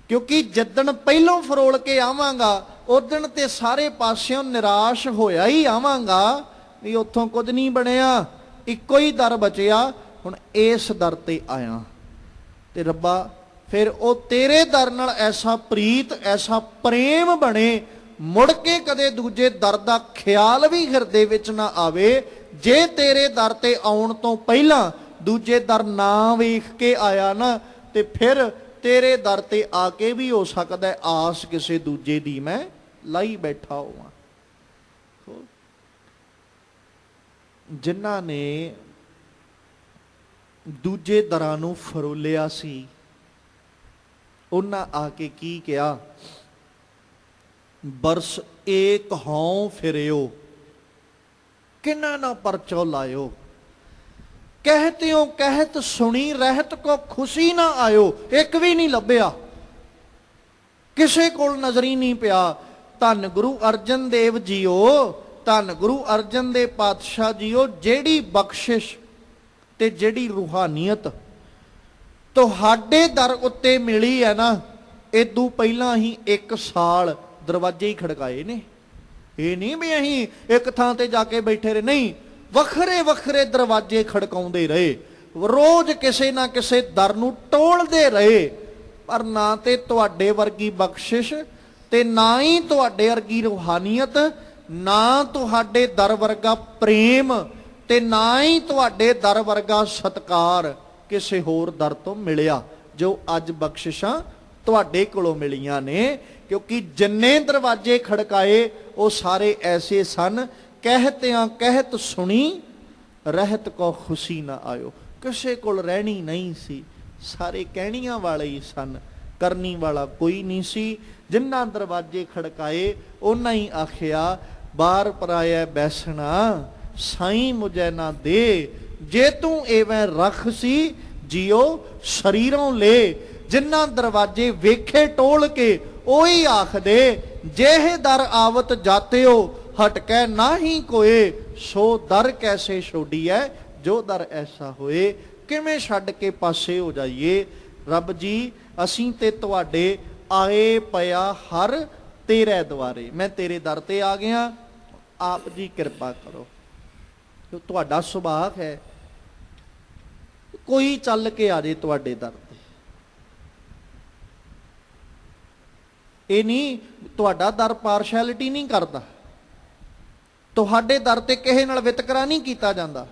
ਕਿਉਂਕਿ ਜਿੱਦਣ ਪਹਿਲੋਂ ਫਰੋਲ ਕੇ ਆਵਾਂਗਾ ਉਦਣ ਤੇ ਸਾਰੇ ਪਾਸਿਓਂ ਨਿਰਾਸ਼ ਹੋਇਆ ਹੀ ਆਵਾਂਗਾ ਵੀ ਉੱਥੋਂ ਕੁਝ ਨਹੀਂ ਬਣਿਆ, ਇੱਕੋ ਹੀ ਦਰ ਬਚਿਆ, ਹੁਣ ਇਸ ਦਰ ਤੇ ਆਇਆ। ਤੇ ਰੱਬਾ ਫਿਰ ਉਹ ਤੇਰੇ ਦਰ ਨਾਲ ਐਸਾ ਪ੍ਰੀਤ, ਐਸਾ ਪ੍ਰੇਮ ਬਣੇ, ਮੁੜ ਕੇ ਕਦੇ ਦੂਜੇ ਦਰ ਦਾ ਖਿਆਲ ਵੀ ਹਿਰਦੇ ਵਿੱਚ ਨਾ ਆਵੇ। ਜੇ ਤੇਰੇ ਦਰ ਤੇ ਆਉਣ ਤੋਂ ਪਹਿਲਾਂ ਦੂਜੇ ਦਰ ਨਾ ਵੇਖ ਕੇ ਆਇਆ ਨਾ, ਤੇ ਫਿਰ ਤੇਰੇ ਦਰ ਤੇ ਆ ਕੇ ਵੀ ਹੋ ਸਕਦਾ ਆਸ ਕਿਸੇ ਦੂਜੇ ਦੀ ਮੈਂ ਲਾਈ ਬੈਠਾ ਹੋਵਾਂ। ਜਿਨ੍ਹਾਂ ਨੇ ਦੂਜੇ ਦਰਾਂ ਨੂੰ ਫਰੋਲਿਆ ਸੀ, ਉਹਨਾਂ ਆ ਕੇ ਕੀ ਕਿਹਾ? ਬਰਸ ਏਕ ਹਉ ਫਿਰਿਓ, ਕਿਨਾਂ ਨਾ ਪਰਚੋ ਲਾਇਓ। ਕਹਿਤਿਓ ਕਹਿਤ ਸੁਣੀ ਰਹਿਤ ਕੋ ਖੁਸ਼ੀ ਨਾ ਆਇਓ। ਇੱਕ ਵੀ ਨਹੀਂ ਲੱਭਿਆ, ਕਿਸੇ ਕੋਲ ਨਜ਼ਰੀ ਨਹੀਂ ਪਿਆ। ਧੰਨ ਗੁਰੂ ਅਰਜਨ ਦੇਵ ਜੀਓ, ਧੰਨ ਗੁਰੂ ਅਰਜਨ ਦੇਵ ਪਾਤਸ਼ਾਹ ਜੀਓ, ਜਿਹੜੀ ਬਖਸ਼ਿਸ਼ ਤੇ ਜਿਹੜੀ ਰੂਹਾਨੀਅਤ ਤੁਹਾਡੇ ਦਰ ਉੱਤੇ ਮਿਲੀ ਹੈ ਨਾ, ਇਦੋਂ ਪਹਿਲਾਂ ਹੀ 1 ਸਾਲ ਦਰਵਾਜ਼ੇ ਹੀ ਖੜਕਾਏ ਨੇ। ਇਹ ਨਹੀਂ ਵੀ ਅਸੀਂ ਇੱਕ ਥਾਂ ਤੇ ਜਾ ਕੇ ਬੈਠੇ ਰਹੇ, ਨਹੀਂ, ਵੱਖਰੇ ਵੱਖਰੇ ਦਰਵਾਜ਼ੇ ਖੜਕਾਉਂਦੇ ਰਹੇ, ਰੋਜ਼ ਕਿਸੇ ਨਾ ਕਿਸੇ ਦਰ ਨੂੰ ਟੋਲਦੇ ਰਹੇ, ਪਰ ਨਾ ਤੇ ਤੁਹਾਡੇ ਵਰਗੀ ਬਖਸ਼ਿਸ਼ ਤੇ ਨਾ ਹੀ ਤੁਹਾਡੇ ਵਰਗੀ ਰੂਹਾਨੀਅਤ, ਨਾ ਤੁਹਾਡੇ ਦਰ ਵਰਗਾ ਪ੍ਰੇਮ ਤੇ ਨਾ ਹੀ ਤੁਹਾਡੇ ਦਰ ਵਰਗਾ ਸਤਿਕਾਰ ਕਿਸੇ ਹੋਰ ਦਰ ਤੋਂ ਮਿਲਿਆ ਜੋ ਅੱਜ ਬਖਸ਼ਿਸ਼ਾਂ ਤੁਹਾਡੇ ਕੋਲੋਂ ਮਿਲੀਆਂ ਨੇ। ਕਿਉਂਕਿ ਜਿੰਨੇ ਦਰਵਾਜ਼ੇ ਖੜਕਾਏ ਉਹ ਸਾਰੇ ਐਸੇ ਸਨ, ਕਹਿਤਿਆਂ ਕਹਿਤ ਸੁਣੀ ਰਹਿਤ ਕੋ ਖੁਸ਼ੀ ਨਾ ਆਇਓ। ਕਿਸੇ ਕੋਲ ਰਹਿਣੀ ਨਹੀਂ ਸੀ, ਸਾਰੇ ਕਹਿਣੀਆਂ ਵਾਲੇ ਹੀ ਸਨ, ਕਰਨੀ ਵਾਲਾ ਕੋਈ ਨਹੀਂ ਸੀ। ਜਿਨ੍ਹਾਂ ਦਰਵਾਜ਼ੇ ਖੜਕਾਏ ਉਹਨਾਂ ਹੀ ਆਖਿਆ, ਬਾਰ ਪਰਾਇਆ ਬੈਸਣਾ ਸਾਈਂ ਮੁਝੇ ਨਾ ਦੇ, ਜੇ ਤੂੰ ਐਵੇਂ ਰੱਖ ਸੀ ਜਿਉ ਸਰੀਰੋਂ ਲੈ। ਜਿਨ੍ਹਾਂ ਦਰਵਾਜ਼ੇ ਵੇਖੇ ਟੋਲ ਕੇ ਉਹੀ ਆਖਦੇ, ਜਿਹੇ ਦਰ ਆਵਤ ਜਾਤਿਓ ਹਟਕੈ ਨਾਹੀ ਕੋਏ, सो दर कैसे छोड़ीए जो दर ऐसा होए। किवें छड्ड के पासे हो जाइए। रब जी असीं ते तुहाडे आए पिया हर तेरे द्वारे, मैं तेरे दर ते आ गया, आप जी किरपा करो। जो तुहाडा सुभाग है कोई चल के आ जाए तुहाडे दर ते, ये नहीं तुहाडा दर पार्शैलिटी नहीं करता, तुहाडे दर ते किसे नाल वितकरा नहीं कीता जांदा।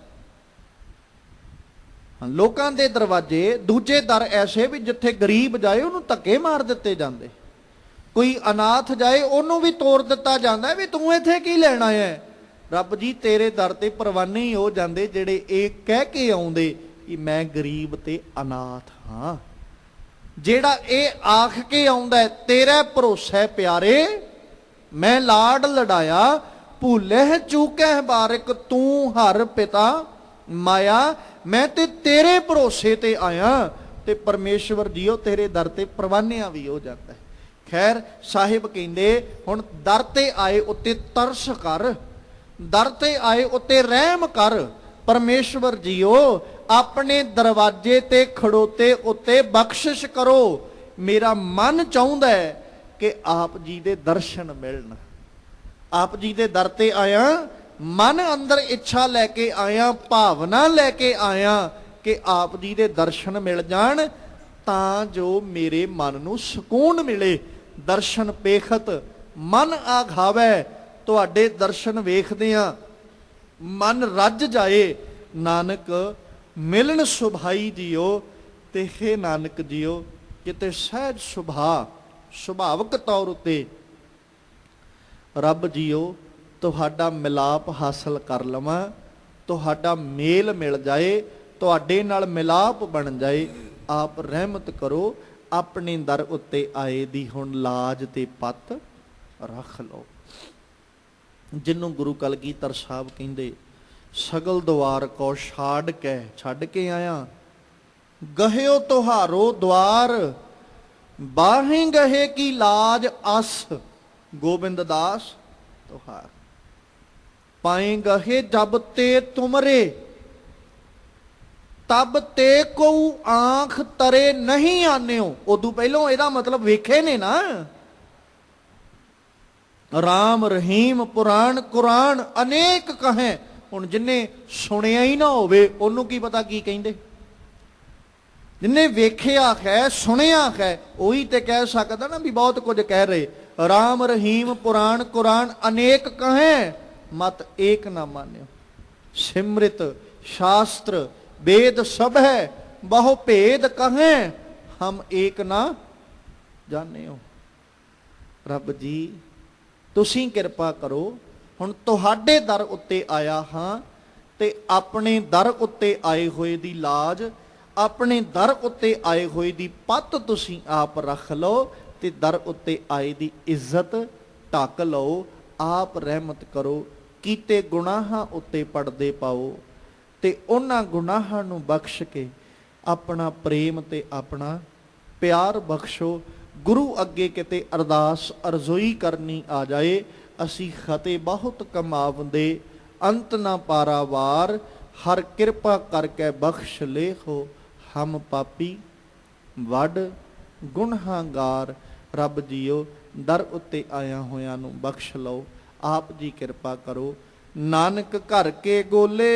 लोकां दे दरवाजे दूजे दर ऐसे भी जिथे गरीब जाए उन्होंने धक्के मार दिते जांदे, कोई अनाथ जाए उन्होंने भी तोड़ दिता जाता भी तू इत्थे की लेना है। रब जी तेरे दर ते परवाने ही हो जाते जेड़े एक कह के आउंदे कि मैं गरीब ते अनाथ हाँ। जेड़ा ये आख के आउंदा है तेरे भरोसे प्यारे मैं लाड लड़ाया, भूले चूके बारिक तू हर पिता माया, मैं ते तेरे भरोसे ते आया। ते परमेश्वर जीओ तेरे दर ते परवानिया भी हो जाता है। खैर साहिब कहते हुण दर ते आए उत्ते तरस कर, दर ते आए उत्ते रहम कर। परमेश्वर जीओ अपने दरवाजे ते खड़ोते उत्ते बख्शिश करो। मेरा मन चाहुंदा है कि आप जी दे दर्शन मिलन। आप जी दे दर ते आया, मन अंदर इच्छा लैके आया, भावना लैके आया कि आप जी दे दर्शन मिल जान तां जो मेरे मन नूं सुकून मिले। दर्शन पेखत मन आघावै, तुहाडे दर्शन वेखदियां मन रज जाए। नानक मिलन सुभाई जियो ते हे नानक जियो किते सहज सुभावक तौर उत्ते रब जियो तुहाडा मिलाप हासिल कर लवां, तुहाडा मेल मिल जाए, तुहाडे नाल मिलाप बन जाए। आप रहमत करो अपने दर उत्ते आए दी हुण लाज ते पत रख लो। जिन्हों गुरु कलगीधर साहब कहंदे सगल द्वार को छड़ के आया, गहियो तुहारो द्वार बाहें गहे की लाज अस, गोबिंद दास तुहार पाए गहे जब ते तुमरे, तब ते को आंख तरे नहीं आने हो। उदू पहलों एदा मतलब वेखे ने ना, राम रहीम पुराण कुरान अनेक कहें। हुण जिन्हें सुनिया ही ना होवे ओनू की पता की कहिंदे, जिन्हें वेखिया है सुनिया है वही ते कह सकदा ना भी बहुत कुछ कह रहे। राम रहीम पुराण कुरान अनेक कहें मत एक ना मान्यो, सिमृत शास्त्र वेद सब है बहु भेद कहें हम एक ना जाने हो। रब जी तुसीं किरपा करो, हुण तुहाडे दर उत्ते आया हाँ ते अपने दर उत्ते आए होए दी लाज, अपने दर उत्ते आए होए दी पत तुसीं आप रख लो ते दर उत्ते आए दी इज्जत ढक लो। आप रहमत करो कीते गुनाहां उत्ते पड़दे पाओ ते उन्हां गुनाहां नूं बख्श के अपना प्रेम ते अपना प्यार बख्शो। गुरु अगे किते अरदास अरजोई करनी आ जाए, असी खते बहुत कमावंदे अंत ना पारावार, हर किरपा करके बख्श ले हो हम पापी वड गुनहागार। रब जीओ दर उत्ते आया होया नूं बख्श लो, आप जी किरपा करो। नानक घर के गोले,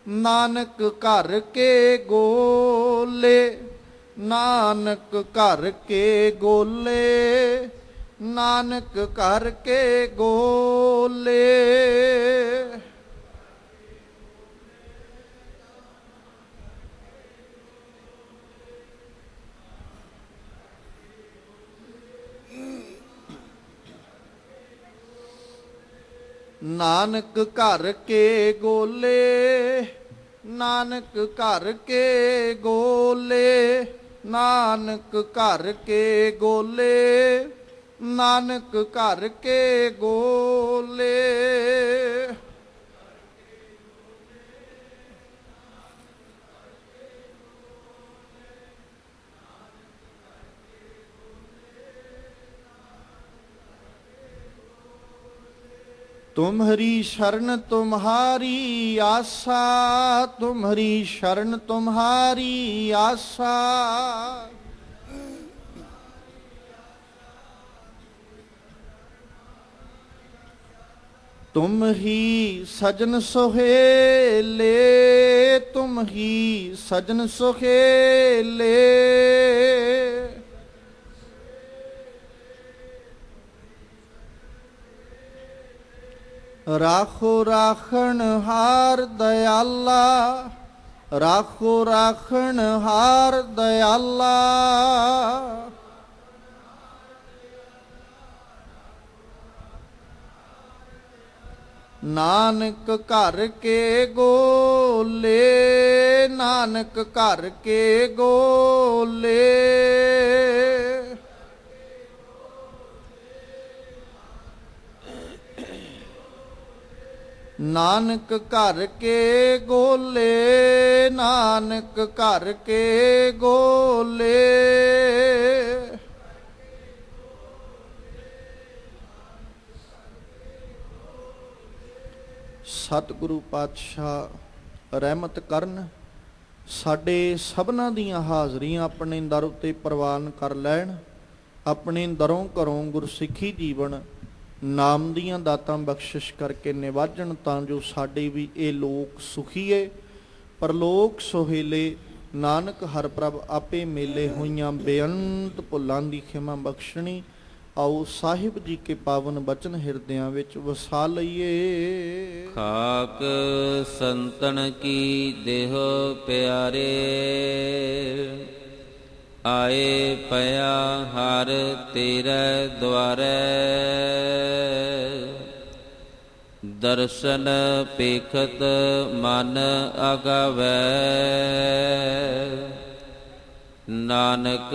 नानक घर के गोले, नानक घर के गोले, नानक घर के गोले। नानक घर के गोले, नानक घर के गोले, नानक घर के गोले, नानक घर के गोले। तुम्हारी शरण तुम्हारी आशा, तुम्हारी शरण तुम्हारी आशा। तुम ही सजन सोहेले, तुम ही सजन सोहेले। राखो राखण हार दयाला, राखो राखण हार दयाला। नानक घर के गोले, नानक घर के गोले। नानक घर के गोले, नानक घर के गोले। सतगुरु पातशाह रहमत करन, साडे सबना दियां हाज़रियां अपने दर उत्ते प्रवान कर लैन। अपने दरों घरों गुरसिੱਖੀ जीवन नाम दियां दातां बख्शिश करके निवाजन, तां जो साडे भी ये लोक सुखीए परलोक सोहेले। नानक हर प्रभ आपे मेले होइयां बेअंत भुलां दी खिमा बख्शणी। आओ साहिब जी के पावन बचन हिरदियां विच वसा लईए। खाक संतन की देह प्यारे, आए पया हर तेरे द्वारे। दर्शन पेखत मन आगावै, नानक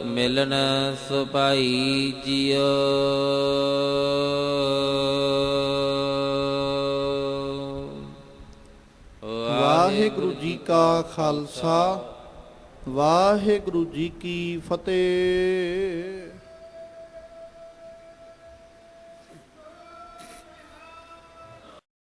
मिलन सुपाई जियो। वाहिगुरु जी का खालसा, वाहिगुरु जी की फतेह।